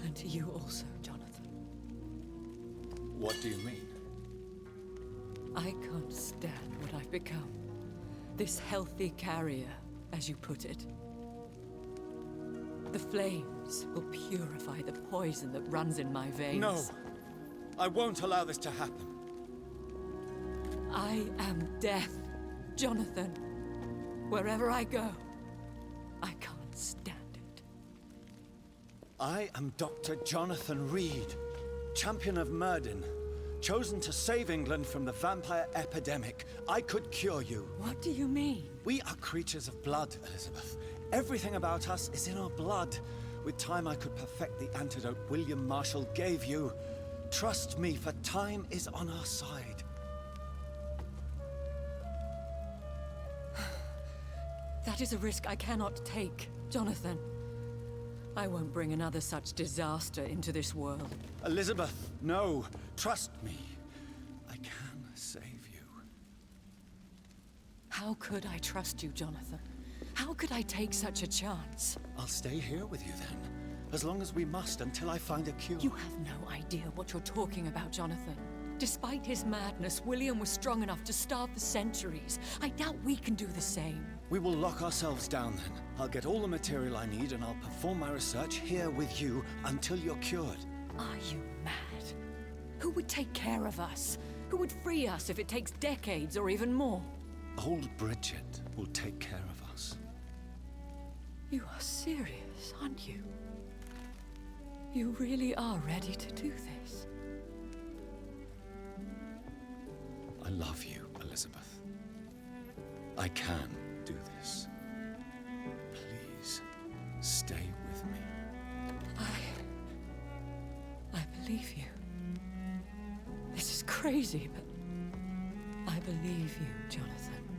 And to you also, Jonathan. What do you mean? I can't stand what I've become. This healthy carrier, as you put it. The flames will purify the poison that runs in my veins. No! I won't allow this to happen. I am death, Jonathan. Wherever I go, I can't stand it. I am Dr. Jonathan Reed, champion of Myrddin, chosen to save England from the vampire epidemic. I could cure you. What do you mean? We are creatures of blood, Elizabeth. Everything about us is in our blood. With time, I could perfect the antidote William Marshall gave you. Trust me, for time is on our side. That is a risk I cannot take, Jonathan. I won't bring another such disaster into this world. Elizabeth, no. Trust me. I can save you. How could I trust you, Jonathan? How could I take such a chance? I'll stay here with you then. As long as we must, until I find a cure. You have no idea what you're talking about, Jonathan. Despite his madness, William was strong enough to starve for centuries. I doubt we can do the same. We will lock ourselves down then. I'll get all the material I need and I'll perform my research here with you until you're cured. Are you mad? Who would take care of us? Who would free us if it takes decades or even more? Old Bridget will take care of us. You are serious, aren't you? You really are ready to do this? I love you, Elizabeth. I can do this. Please, stay with me. I believe you. This is crazy, but I believe you, Jonathan.